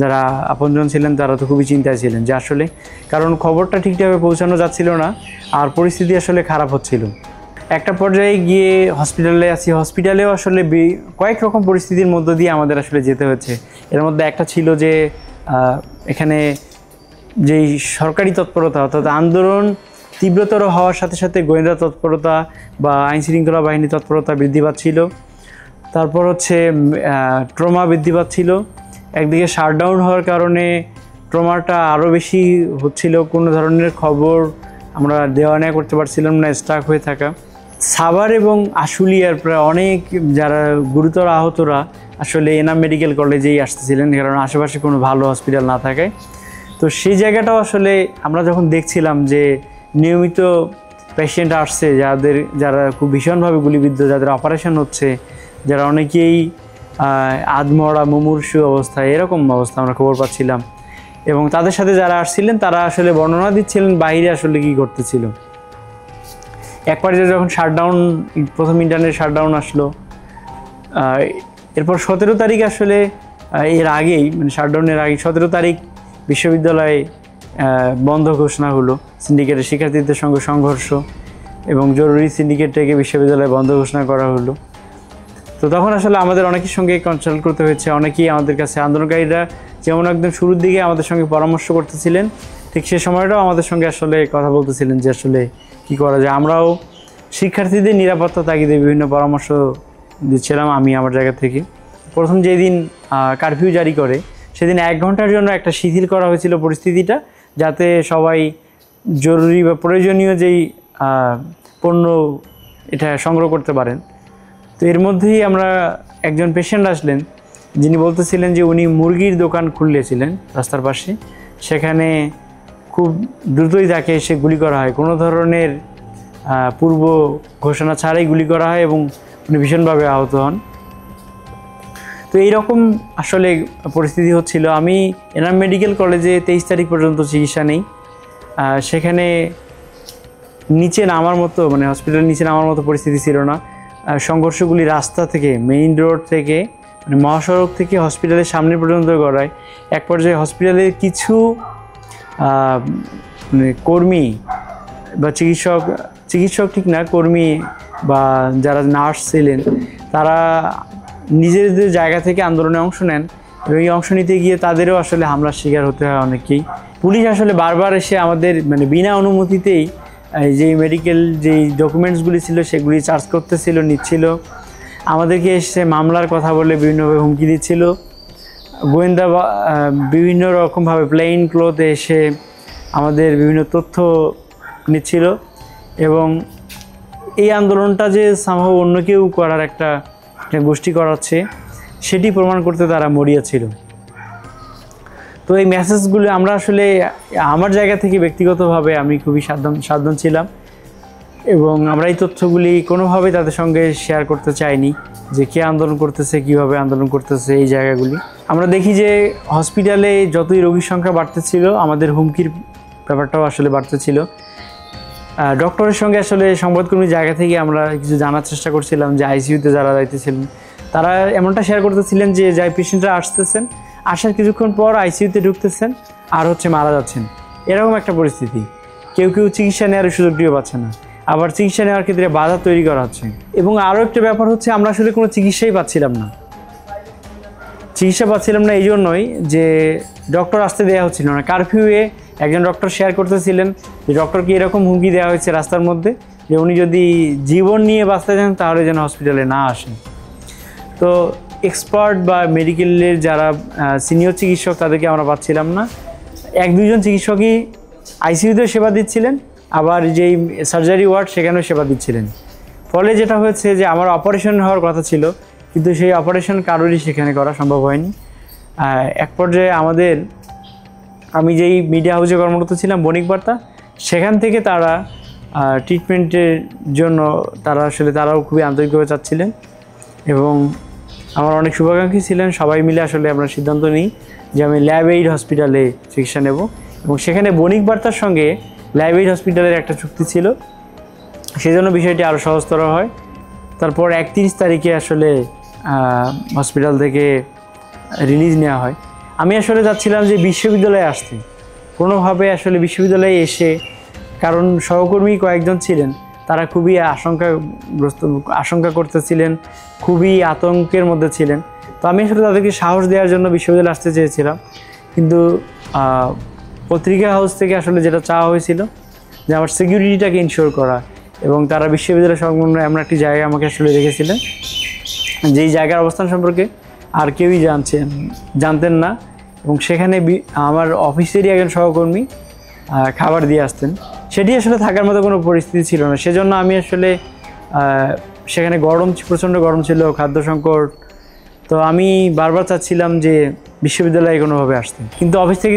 যারা আপনজন ছিলেন তারা তো খুবই চিন্তায় ছিলেন যে আসলে, কারণ খবরটা ঠিকঠাকভাবে পৌঁছানো যাচ্ছিল না আর পরিস্থিতি আসলে খারাপ হচ্ছিল। একটা পর্যায়ে গিয়ে হসপিটালেও আসলে কয়েক রকম পরিস্থিতির মধ্য দিয়ে আমাদের আসলে যেতে হচ্ছে। এর মধ্যে একটা ছিল যে এখানে যেই সরকারি তৎপরতা অর্থাৎ আন্দোলন তীব্রতর হওয়ার সাথে সাথে গোয়েন্দা তৎপরতা বা আইনশৃঙ্খলা বাহিনী তৎপরতা বৃদ্ধি পাচ্ছিল। তারপর ট্রমা বৃদ্ধি পাচ্ছিল। একদিকে শাটডাউন হওয়ার কারণে ট্রমাটা আরও বেশি হচ্ছিল, কোনো ধরনের খবর আমরা দেওয়া নেওয়া করতে পারছিলাম না, স্টাক হয়ে থাকা। সাভার এবং আশুলিয়ার প্রায় অনেক যারা গুরুতর আহতরা আসলে এনাম মেডিকেল কলেজেই আসতেছিলেন, কারণ আশেপাশে কোনো ভালো হসপিটাল না থাকায়। তো সেই জায়গাটাও আসলে আমরা যখন দেখছিলাম যে নিয়মিত পেশেন্ট আসছে, যারা খুব ভীষণভাবে গুলিবিদ্ধ, যাদের অপারেশন হচ্ছে, যারা অনেকেই আধমরা মুমূর্ষু অবস্থায়, এরকম অবস্থা আমরা খবর পাচ্ছিলাম। এবং তাদের সাথে যারা আসছিলেন তারা আসলে বর্ণনা দিচ্ছিলেন বাইরে আসলে কী করতেছিল। এক পর্যায়ে যখন শাটডাউন, প্রথম ইন্টারনেট শাটডাউন আসলো, এরপর 17 তারিখ আসলে এর আগেই, মানে শাটডাউনের আগে 17 তারিখ বিশ্ববিদ্যালয়ে বন্ধ ঘোষণা হলো। সিন্ডিকেটের শিক্ষার্থীদের সঙ্গে সংঘর্ষ এবং জরুরি সিন্ডিকেট থেকে বিশ্ববিদ্যালয়ে বন্ধ ঘোষণা করা হলো। তো তখন আসলে আমাদের অনেকের সঙ্গে কনসাল্ট করতে হয়েছে। অনেকেই আমাদের কাছে, আন্দোলনকারীরা যেমন একদম শুরুর দিকে আমাদের সঙ্গে পরামর্শ করতেছিলেন, ঠিক সে সময়টাও আমাদের সঙ্গে আসলে কথা বলতেছিলেন যে আসলে কী করা যায়। আমরাও শিক্ষার্থীদের নিরাপত্তা তাগিদে বিভিন্ন পরামর্শ দিচ্ছিলাম আমি আমার জায়গা থেকে। প্রথম যেদিন কারফিউ জারি করে সেদিন 1 ঘন্টার জন্য একটা শিথিল করা হয়েছিল পরিস্থিতিটা, যাতে সবাই জরুরি বা প্রয়োজনীয় যেই পণ্য এটা সংগ্রহ করতে পারেন। তো এর মধ্যেই আমরা একজন পেশেন্ট আসলেন, যিনি বলতেছিলেন যে উনি মুরগির দোকান খুললেছিলেন রাস্তার পাশে, সেখানে খুব দ্রুতই তাকে এসে গুলি করা হয়, কোনো ধরনের পূর্ব ঘোষণা ছাড়াই গুলি করা হয় এবং উনি ভীষণভাবে আহত হন। তো এইরকম আসলে পরিস্থিতি হচ্ছিল। আমি এনাম মেডিকেল কলেজে 23 তারিখ পর্যন্ত চিকিৎসা নেই। সেখানে নিচে নামার মতো, মানে হসপিটালের নিচে নামার মতো পরিস্থিতি ছিল না। সংঘর্ষগুলি রাস্তা থেকে, মেইন রোড থেকে, মানে মহাসড়ক থেকে হসপিটালের সামনে পর্যন্ত গড়ায়। এক পর্যায়ে হসপিটালের কিছু মানে কর্মী বা চিকিৎসক ঠিক না, কর্মী বা যারা নার্স ছিলেন, তারা নিজেদের জায়গা থেকে আন্দোলনে অংশ নেন এবং এই অংশ নিতে গিয়ে তাদেরও আসলে হামলার শিকার হতে হয় অনেকেই। পুলিশ আসলে বারবার এসে আমাদের মানে বিনা অনুমতিতেই যে মেডিকেল যেই ডকুমেন্টসগুলি ছিল সেগুলি চার্জ করতেছিল, নিচ্ছিল। আমাদেরকে এসে মামলার কথা বলে বিভিন্নভাবে হুমকি দিচ্ছিল। গোয়েন্দা বিভিন্ন রকমভাবে প্লেইন ক্লোথে এসে আমাদের বিভিন্ন তথ্য নিচ্ছিল এবং এই আন্দোলনটা যে সম্ভব অন্য কেউ করার একটা গোষ্ঠী করাচ্ছে সেটি প্রমাণ করতে তারা মরিয়া ছিল। তো এই মেসেজগুলো আমরা আসলে আমার জায়গা থেকে ব্যক্তিগতভাবে আমি খুবই সাবধান ছিলাম এবং আমরা এই তথ্যগুলি কোনোভাবেই তাদের সঙ্গে শেয়ার করতে চাইনি যে কে আন্দোলন করতেছে, কিভাবে আন্দোলন করতেছে। এই জায়গাগুলি আমরা দেখি যে হসপিটালে যতই রোগীর সংখ্যা বাড়তেছিল, আমাদের হুমকির ব্যাপারটাও আসলে বাড়তেছিল। ডক্টরের সঙ্গে আসলে সংবাদকর্মীর জায়গা থেকে আমরা কিছু জানার চেষ্টা করছিলাম যে আইসিইউতে যারা যাইতেছিলেন তারা এমনটা শেয়ার করতেছিলেন যে যাই পেশেন্টরা আসতেছেন, আসার কিছুক্ষণ পর আইসিইউতে ঢুকতেছেন আর মারা যাচ্ছেন, এরকম একটা পরিস্থিতি। কেউ চিকিৎসা নেওয়ার সুযোগটিও পাচ্ছে না, আবার চিকিৎসা নেওয়ার ক্ষেত্রে বাধা তৈরি করা হচ্ছে। এবং আরও একটা ব্যাপার হচ্ছে, আমরা আসলে কোনো চিকিৎসাই পাচ্ছিলাম না। এই জন্যই যে ডক্টর আসতে দেওয়া হচ্ছিল না। কারফিউয়ে একজন ডক্টর শেয়ার করতেছিলেন যে ডক্টরকে এরকম হুমকি দেওয়া হয়েছে রাস্তার মধ্যে যে উনি যদি জীবন নিয়ে বাঁচতে চান তাহলে যেন হসপিটালে না আসেন। তো এক্সপার্ট বা মেডিকেলের যারা সিনিয়র চিকিৎসক তাদেরকে আমরা পাচ্ছিলাম না। 1-2 জন চিকিৎসকই আইসিইউতে সেবা দিচ্ছিলেন, আবার যেই সার্জারি ওয়ার্ড সেখানেও সেবা দিচ্ছিলেন। ফলে যেটা হয়েছে যে আমার অপারেশন হওয়ার কথা ছিল, কিন্তু সেই অপারেশন কারোরই সেখানে করা সম্ভব হয়নি। এক পর্যায়ে আমি যেই মিডিয়া হাউসে কর্মরত ছিলাম বণিক বার্তা, সেখান থেকে তারা ট্রিটমেন্টের জন্য তারাও খুবই আন্তরিকভাবে চাচ্ছিলেন এবং আমার অনেক শুভাকাঙ্ক্ষী ছিলেন। সবাই মিলে আসলে আমরা সিদ্ধান্ত নিই যে আমি ল্যাব এইড হসপিটালে চিকিৎসা নেব এবং সেখানে বণিক বার্তার সঙ্গে ল্যাব এইড হসপিটালের একটা চুক্তি ছিল, সেজন্য বিষয়টি আরও সহজতর হয়। তারপর 31 তারিখে আসলে হসপিটাল থেকে রিলিজ নেওয়া হয়। আমি আসলে যাচ্ছিলাম যে বিশ্ববিদ্যালয়ে আসতে, কোনোভাবে আসলে বিশ্ববিদ্যালয়ে এসে, কারণ সহকর্মী কয়েকজন ছিলেন তারা খুবই আশঙ্কা করতেছিলেন, খুবই আতঙ্কের মধ্যে ছিলেন। তো আমি আসলে তাদেরকে সাহস দেওয়ার জন্য বিশ্ববিদ্যালয়ে আসতে চেয়েছিলাম, কিন্তু পত্রিকা হাউস থেকে আসলে যেটা চাওয়া হয়েছিল যে আমার সিকিউরিটিটাকে ইনশিওর করা, এবং তারা বিশ্ববিদ্যালয় সংলগ্ন এমন একটি জায়গায় আমাকে আসলে রেখেছিলেন যেই জায়গার অবস্থান সম্পর্কে আর কেউই জানতেন না। এবং সেখানে আমার অফিসেরই একজন সহকর্মী খাবার দিয়ে আসতেন, সেটি আসলে থাকার মতো কোনো পরিস্থিতি ছিল না। সেজন্য আমি আসলে সেখানে প্রচণ্ড গরম ছিল, খাদ্য সংকট। তো আমি বারবার চাচ্ছিলাম যে বিশ্ববিদ্যালয়ে কোনোভাবে আসতে, কিন্তু অফিস থেকে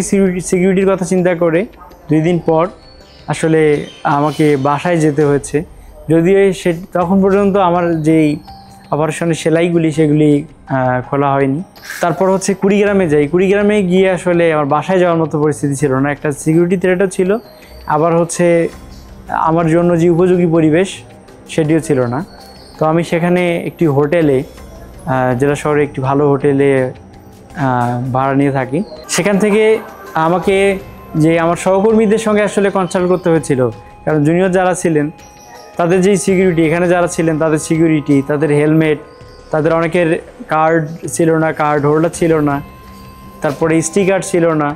সিকিউরিটির কথা চিন্তা করে 2 দিন পর আসলে আমাকে বাসায় যেতে হয়েছে। যদিও তখন পর্যন্ত আমার যেই অপারেশনের সেলাইগুলি সেগুলি খোলা হয়নি। তারপর হচ্ছে কুড়িগ্রামে যাই। কুড়িগ্রামে গিয়ে আসলে আমার বাসায় যাওয়ার মতো পরিস্থিতি ছিল না, একটা সিকিউরিটি থ্রেটও ছিল, আবার হচ্ছে আমার জন্য যে উপযোগী পরিবেশ সেটিও ছিল না। তো আমি সেখানে একটি হোটেলে, জেলা শহরে একটি ভালো হোটেলে ভাড়া নিয়ে থাকি। সেখান থেকে আমাকে আমার সহকর্মীদের সঙ্গে আসলে কনসাল্ট করতে হয়েছিল, কারণ জুনিয়র যারা ছিলেন তাদের যেই সিকিউরিটি, এখানে যারা ছিলেন তাদের সিকিউরিটি, তাদের হেলমেট, তাদের অনেকের কার্ড ছিল না, কার্ড হোল্ডার ছিল না, তারপরে স্টিকার ছিল না,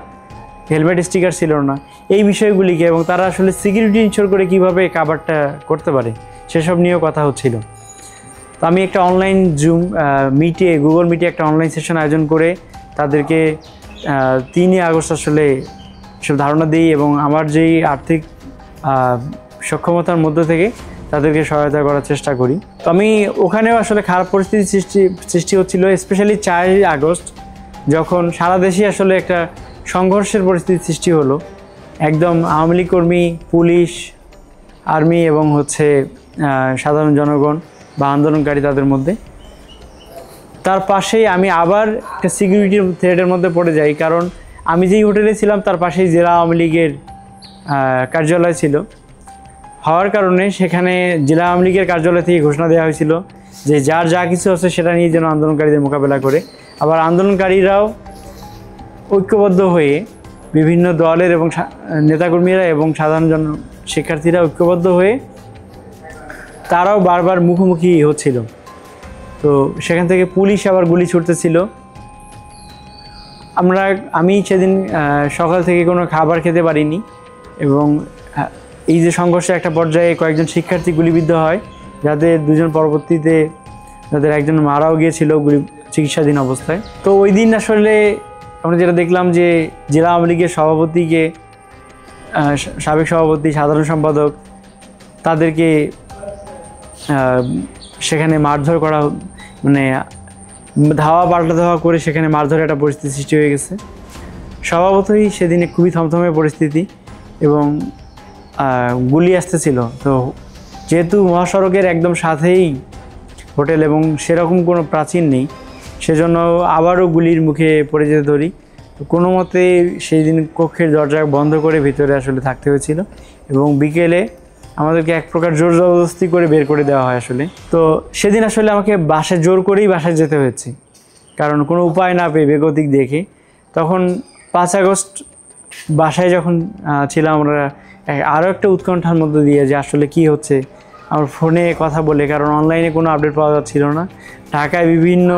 হেলমেট স্টিকার ছিল না, এই বিষয়গুলিকে, এবং তারা আসলে সিকিউরিটি ইনশিওর করে কীভাবে কাভারটা করতে পারে সেসব নিয়েও কথা হচ্ছিল। তো আমি একটা অনলাইন গুগল মিটে একটা অনলাইন সেশন আয়োজন করে তাদেরকে 3 আগস্ট আসলে সব ধারণা দিই, এবং আমার যেই আর্থিক সক্ষমতার মধ্যে থেকে তাদেরকে সহায়তা করার চেষ্টা করি। তো আমি ওখানেও আসলে খারাপ পরিস্থিতি সৃষ্টি হচ্ছিল, স্পেশালি 4 আগস্ট যখন সারা দেশে আসলে একটা সংঘর্ষের পরিস্থিতি সৃষ্টি হলো। একদম আওয়ামী লীগ কর্মী, পুলিশ, আর্মি এবং হচ্ছে সাধারণ জনগণ বা আন্দোলনকারী তাদের মধ্যে। তার পাশেই আমি আবার একটা সিকিউরিটির থ্রেটের মধ্যে পড়ে যাই, কারণ আমি যেই হোটেলে ছিলাম তার পাশেই জেলা আওয়ামী লীগের কার্যালয় ছিল। হওয়ার কারণে সেখানে জেলা আওয়ামী লীগের কার্যালয় থেকে ঘোষণা দেওয়া হয়েছিল যে যার যা কিছু আছে সেটা নিয়ে যেন আন্দোলনকারীদের মোকাবেলা করে। আবার আন্দোলনকারীরাও ঐক্যবদ্ধ হয়ে বিভিন্ন দলের এবং নেতাকর্মীরা এবং সাধারণ শিক্ষার্থীরা ঐক্যবদ্ধ হয়ে তারাও বারবার মুখোমুখি হচ্ছিল। তো সেখান থেকে পুলিশ আবার গুলি ছুটতেছিল। আমি সেদিন সকাল থেকে কোনো খাবার খেতে পারিনি, এবং এই যে সংঘর্ষের একটা পর্যায়ে কয়েকজন শিক্ষার্থী গুলিবিদ্ধ হয়, যাদের 2 জন পরবর্তীতে যাদের একজন মারাও গিয়েছিল চিকিৎসাধীন অবস্থায়। তো ওই দিন আসলে আমরা যেটা দেখলাম যে জেলা আওয়ামী লীগের সভাপতিকে, সাবেক সভাপতি, সাধারণ সম্পাদক, তাদেরকে সেখানে মারধর করা, মানে ধাওয়া পাল্টা ধাওয়া করে সেখানে মারধরের একটা পরিস্থিতি সৃষ্টি হয়ে গেছে। স্বভাবতই সেদিনে খুবই থমথমে পরিস্থিতি এবং গুলি আসতেছিল। তো যেহেতু মহাসড়কের একদম সাথেই হোটেল এবং সেরকম কোনো প্রাচীর নেই, সেজন্য আবারও গুলির মুখে পড়ে যেতে ধরি। তো কোনো মতে সেই দিন কক্ষের দরজা বন্ধ করে ভিতরে আসলে থাকতে হয়েছিল, এবং বিকেলে আমাদেরকে এক প্রকার জোর জবরদস্তি করে বের করে দেওয়া হয় আসলে। তো সেদিন আসলে আমাকে জোর করেই বাসায় যেতে হয়েছে, কারণ কোনো উপায় না পেয়ে বেগতিক দেখে। তখন 5 আগস্ট বাসায় যখন ছিলাম আমরা, আরও একটা উৎকণ্ঠার মধ্যে দিয়ে যে আসলে কি হচ্ছে, আমার ফোনে কথা বলে, কারণ অনলাইনে কোনো আপডেট পাওয়া যাচ্ছিল না। ঢাকায় বিভিন্ন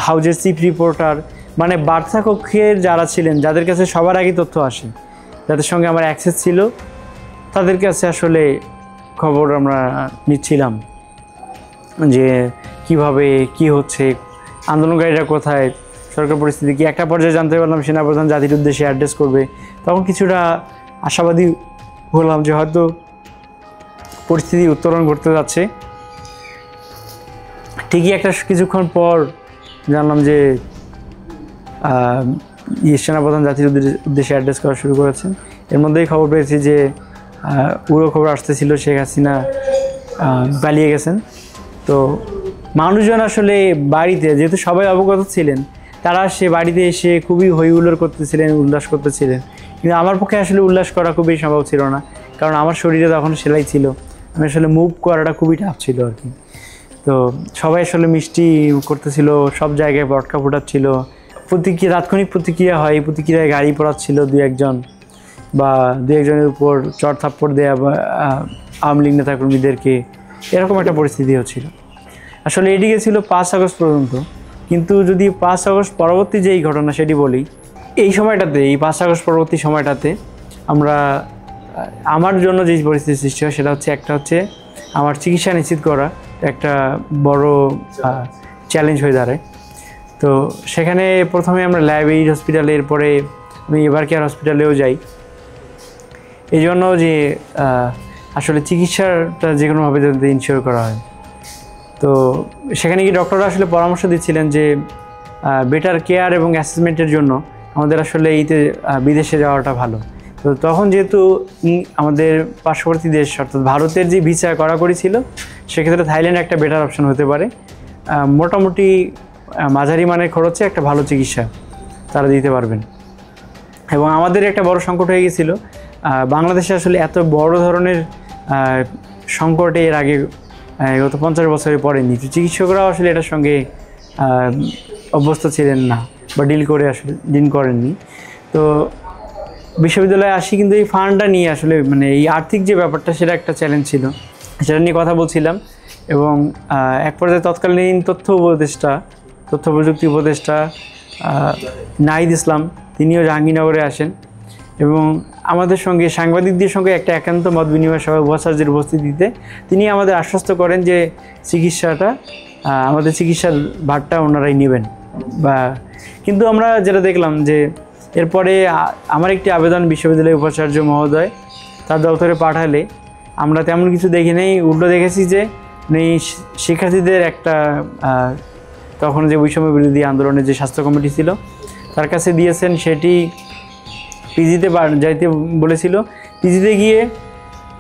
হাউজের চিফ রিপোর্টার, মানে বার্তা কক্ষের যারা ছিলেন, যাদের কাছে সবার আগে তথ্য আসে, যাদের সঙ্গে আমার অ্যাক্সেস ছিল, তাদের কাছে আসলে খবর আমরা নিচ্ছিলাম যে কিভাবে কি হচ্ছে, আন্দোলনকারীরা কোথায়, সরকার পরিস্থিতি কি। একটা পর্যায়ে জানতে পারলাম সেনাপ্রধান জাতির উদ্দেশ্যে অ্যাড্রেস করবে। তখন কিছুটা আশাবাদী হলাম যে হয়তো পরিস্থিতি উত্তরণ ঘটতে যাচ্ছে। ঠিকই কিছুক্ষণ পর জানলাম যে সেনাপ্রধান জাতির উদ্দেশ্যে অ্যাড্রেস করা শুরু করেছেন। এর মধ্যেই খবর পেয়েছি যে উড়ো খবর আসতেছিল শেখ হাসিনা পালিয়ে গেছেন। তো মানুষজন আসলে বাড়িতে, যেহেতু সবাই অবগত ছিলেন, তারা সে বাড়িতে এসে খুবই হই হুল্লোড় করতেছিলেন, উল্লাস করতেছিলেন। কিন্তু আমার পক্ষে আসলে উল্লাস করা খুবই সম্ভব ছিল না, কারণ আমার শরীরে তখন সেলাই ছিল, আমি আসলে মুভ করাটা খুবই টাফ ছিল আর কি। তো সবাই আসলে মিষ্টি করতেছিল, সব জায়গায় পটকা ফোটাচ্ছিল, তাৎক্ষণিক প্রতিক্রিয়া হয়, এই প্রতিক্রিয়ায় গাড়ি পড়াচ্ছিল 2-1 বা 2-1জনের উপর চড় থাপ্পড় দেওয়া বা আওয়ামী লীগ নেতাকর্মীদেরকে, এরকম একটা পরিস্থিতি হচ্ছিল। আসলে এটি গেছিল 5 আগস্ট পর্যন্ত। কিন্তু যদি 5 আগস্ট পরবর্তী যেই ঘটনা সেটি বলি, এই 5 আগস্ট পরবর্তী সময়টাতে আমার জন্য যেই পরিস্থিতি সৃষ্টি হয় সেটা হচ্ছে, একটা হচ্ছে আমার চিকিৎসা নিশ্চিত করা একটা বড় চ্যালেঞ্জ হয়ে দাঁড়ায়। তো সেখানে প্রথমে আমরা লাইব্রেরি হসপিটালে, এরপরে আমি এভার কেয়ার হসপিটালেও যাই। এই জন্য যে আসলে চিকিৎসাটা যে কোনোভাবে যাতে ইনশিওর করা হয়। তো সেখানে গিয়ে ডক্টররা আসলে পরামর্শ দিচ্ছিলেন যে বেটার কেয়ার এবং অ্যাসেসমেন্টের জন্য আমাদের আসলে এইতে বিদেশে যাওয়াটা ভালো। তো তখন যেহেতু আমাদের পার্শ্ববর্তী দেশ অর্থাৎ ভারতের যে ভিসা কড়াকড়ি ছিল, সেক্ষেত্রে থাইল্যান্ড একটা বেটার অপশন হতে পারে। মোটামুটি মাঝারি মানের খরচে একটা ভালো চিকিৎসা তারা দিতে পারবেন। এবং আমাদের একটা বড় সংকট হয়ে গেছিলো, বাংলাদেশে আসলে এত বড় ধরনের সংকটে এর আগে গত 50 বছরে পড়েনি। তো চিকিৎসকরাও আসলে এটার সঙ্গে অভ্যস্ত ছিলেন না বা ডিল করেননি। তো বিশ্ববিদ্যালয়ে আসি, কিন্তু এই ফান্ডটা নিয়ে আসলে মানে এই আর্থিক যে ব্যাপারটা সেটা একটা চ্যালেঞ্জ ছিল, সেটা নিয়ে কথা বলছিলাম। এবং এক পর্যায়ে তৎকালীন তথ্য প্রযুক্তি উপদেষ্টা নাহিদ ইসলাম, তিনিও জাহাঙ্গীরনগরে আসেন এবং আমাদের সঙ্গে সাংবাদিকদের সঙ্গে একটা একান্ত মত বিনিময় সভায় উপাচার্যের উপস্থিতিতে তিনি আমাদের আশ্বস্ত করেন যে আমাদের চিকিৎসার ভারটা ওনারাই নেবেন। কিন্তু আমরা যেটা দেখলাম যে এরপরে আমার একটি আবেদন বিশ্ববিদ্যালয়ের উপাচার্য মহোদয় তার দপ্তরে পাঠালে আমরা তেমন কিছু দেখি নেই। উল্টো দেখেছি যে শিক্ষার্থীদের একটা তখন যে বৈষম্য বিরোধী আন্দোলনের যে স্বাস্থ্য কমিটি ছিল তার কাছে দিয়েছেন, সেটি পিজিতে যাইতে বলেছিল। পিজিতে গিয়ে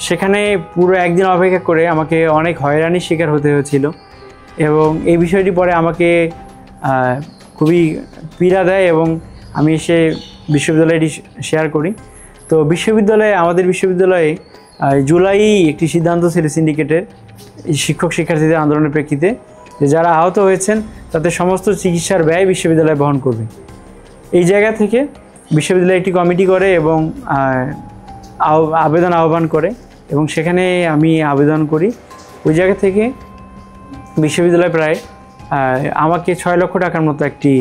সেখানে পুরো একদিন অপেক্ষা করে আমাকে অনেক হয়রানির শিকার হতে হয়েছিল এবং এই বিষয়টি পরে আমাকে খুবই পীড়া দেয় এবং আমি এসে বিশ্ববিদ্যালয়টি শেয়ার করি। তো আমাদের বিশ্ববিদ্যালয়ে জুলাই একটি সিদ্ধান্ত ছিল সিন্ডিকেটের শিক্ষার্থীদের আন্দোলনের প্রেক্ষিতে যে যারা আহত হয়েছেন তাদের সমস্ত চিকিৎসার ব্যয় বিশ্ববিদ্যালয় বহন করবে। এই জায়গা থেকে বিশ্ববিদ্যালয় একটি কমিটি করে এবং আবেদন আহ্বান করে এবং সেখানে আমি আবেদন করি। ওই জায়গা থেকে বিশ্ববিদ্যালয় প্রায় আমাকে 6 লক্ষ টাকার মতো একটি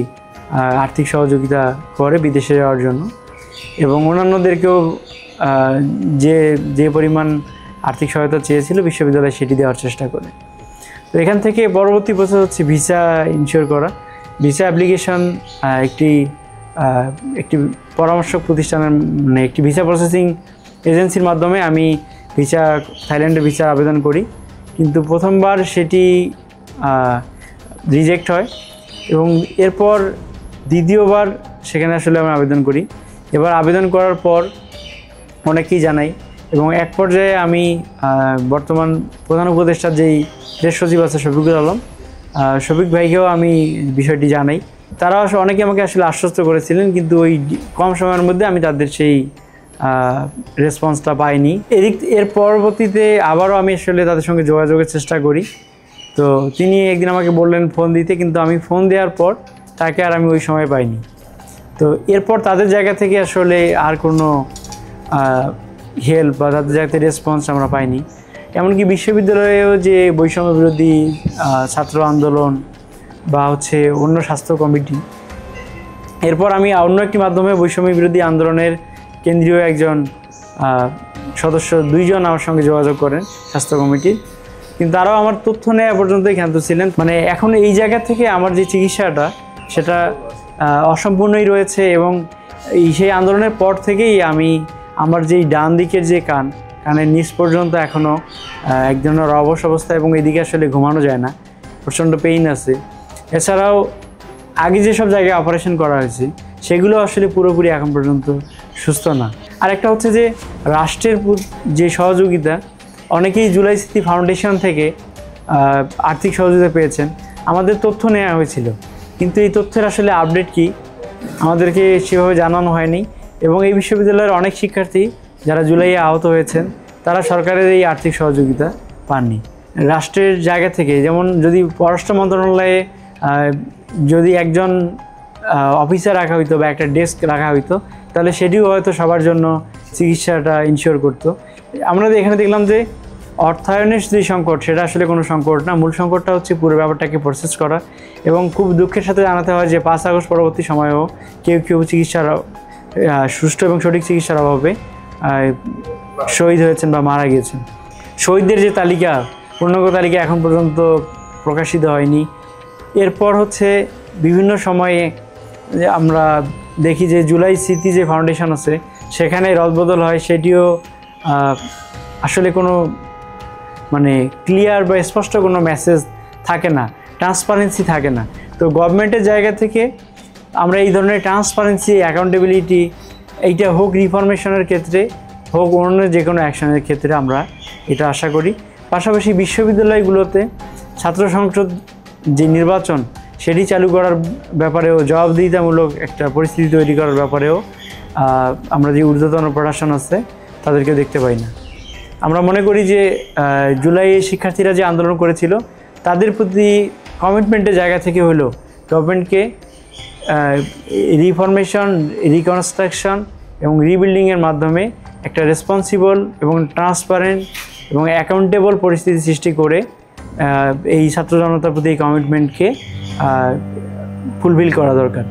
আর্থিক সহযোগিতা করে বিদেশে যাওয়ার জন্য এবং অন্যান্যদেরকেও যে পরিমাণ আর্থিক সহায়তা চেয়েছিল বিশ্ববিদ্যালয় সেটি দেওয়ার চেষ্টা করে। তো এখান থেকে পরবর্তী প্রসেস হচ্ছে ভিসা ইনশিওর করা। ভিসা অ্যাপ্লিকেশন একটি পরামর্শক প্রতিষ্ঠানের মানে একটি ভিসা প্রসেসিং এজেন্সির মাধ্যমে আমি থাইল্যান্ডের ভিসা আবেদন করি, কিন্তু প্রথমবার সেটি রিজেক্ট হয় এবং এরপর দ্বিতীয়বার সেখানে আসলে আমি আবেদন করি। এবার আবেদন করার পর অনেকেই জানাই এবং এক পর্যায়ে আমি বর্তমান প্রধান উপদেষ্টার যেই দেশ সচিব আছে শফিক ভাইকেও আমি বিষয়টি জানাই। তারা অনেকে আমাকে আসলে আশ্বস্ত করেছিলেন, কিন্তু ওই কম সময়ের মধ্যে আমি তাদের সেই রেসপন্সটা পাইনি। এর পরবর্তীতে আবারও আমি আসলে তাদের সঙ্গে যোগাযোগের চেষ্টা করি। তো তিনি একদিন আমাকে বললেন ফোন দিতে, কিন্তু আমি ফোন দেওয়ার পর তাকে আর আমি ওই সময় পাইনি। তো এরপর তাদের জায়গা থেকে আসলে আর কোনো হেল্প বা তাদের জায়গা থেকে রেসপন্স আমরা পাইনি। এমনকি বিশ্ববিদ্যালয়েও যে বৈষম্য বিরোধী ছাত্র আন্দোলন বা অন্য স্বাস্থ্য কমিটি, এরপর আমি অন্য একটি মাধ্যমে বৈষম্য বিরোধী আন্দোলনের কেন্দ্রীয় একজন সদস্য 2 জন আমার সঙ্গে যোগাযোগ করেন স্বাস্থ্য কমিটির, কিন্তু তারাও আমার তথ্য নেওয়া পর্যন্তই ক্ষান্ত ছিলেন। মানে এখন এই জায়গা থেকে আমার যে চিকিৎসাটা সেটা অসম্পূর্ণই রয়েছে এবং সেই আন্দোলনের পর থেকেই আমার যেই ডান দিকের যে কানের নিচ পর্যন্ত এখনও এক ধরনের অবশ অবস্থা এবং এদিকে আসলে ঘুমানো যায় না, প্রচণ্ড পেইন আছে। এছাড়াও আগে যেসব জায়গায় অপারেশন করা হয়েছে সেগুলো আসলে পুরোপুরি এখন পর্যন্ত সুস্থ না। আর একটা হচ্ছে যে রাষ্ট্রের যে সহযোগিতা, অনেকেই জুলাই স্মৃতি ফাউন্ডেশন থেকে আর্থিক সহযোগিতা পেয়েছেন। আমাদের তথ্য নেওয়া হয়েছিল, কিন্তু এই তথ্যের আসলে আপডেট কি আমাদেরকে সেভাবে জানানো হয়নি এবং এই বিশ্ববিদ্যালয়ের অনেক শিক্ষার্থী যারা জুলাইয়ে আহত হয়েছেন তারা সরকারের এই আর্থিক সহযোগিতা পাননি। রাষ্ট্রের জায়গা থেকে যেমন যদি পররাষ্ট্র মন্ত্রণালয়ে যদি একজন অফিসার রাখা হইতো বা একটা ডেস্ক রাখা হইতো তাহলে সেটিও হয়তো সবার জন্য চিকিৎসাটা ইনশিওর করতো। আমরা এখানে দেখলাম যে অর্থায়নের যে সংকট সেটা আসলে কোনো সংকট না, মূল সংকটটা হচ্ছে পুরো ব্যাপারটাকে প্রসেস করা এবং খুব দুঃখের সাথে জানাতে হয় যে 5 আগস্ট পরবর্তী সময়েও কেউ চিকিৎসার সুষ্ঠু এবং সঠিক চিকিৎসার অভাবে শহীদ হয়েছেন বা মারা গিয়েছেন। শহীদদের যে তালিকা, পূর্ণাঙ্গ তালিকা এখন পর্যন্ত প্রকাশিত হয়নি। এরপর বিভিন্ন সময়ে আমরা দেখি যে জুলাই স্মৃতি যে ফাউন্ডেশন আছে সেখানে রদবদল হয়, সেটিও আসলে কোনো মানে ক্লিয়ার বা স্পষ্ট কোনো মেসেজ থাকে না, ট্রান্সপারেন্সি থাকে না। তো গভর্নমেন্টের জায়গা থেকে আমরা এই ধরনের ট্রান্সপারেন্সি, অ্যাকাউন্টেবিলিটি, এইটা হোক রিফরমেশনের ক্ষেত্রে, হোক অন্য যে কোনো অ্যাকশনের ক্ষেত্রে আমরা এটা আশা করি। পাশাপাশি বিশ্ববিদ্যালয়গুলোতে ছাত্র সংসদ যে নির্বাচন সেটি চালু করার ব্যাপারেও, জবাবদিহিতামূলক একটা পরিস্থিতি তৈরি করার ব্যাপারেও আমরা যে ঊর্ধ্বতন প্রশাসন আছে তাদেরকে দেখতে পাই না। আমরা মনে করি যে জুলাইয়ে শিক্ষার্থীরা যে আন্দোলন করেছিল তাদের প্রতি কমিটমেন্টের জায়গা থেকে হলো গভর্নমেন্টকে রিফরমেশন, রিকনস্ট্রাকশন এবং রিবিল্ডিংয়ের মাধ্যমে একটা রেসপন্সিবল এবং ট্রান্সপারেন্ট এবং অ্যাকাউন্টেবল পরিস্থিতি সৃষ্টি করে এই ছাত্র জনতার প্রতি এই কমিটমেন্টকে ফুলফিল করা দরকার।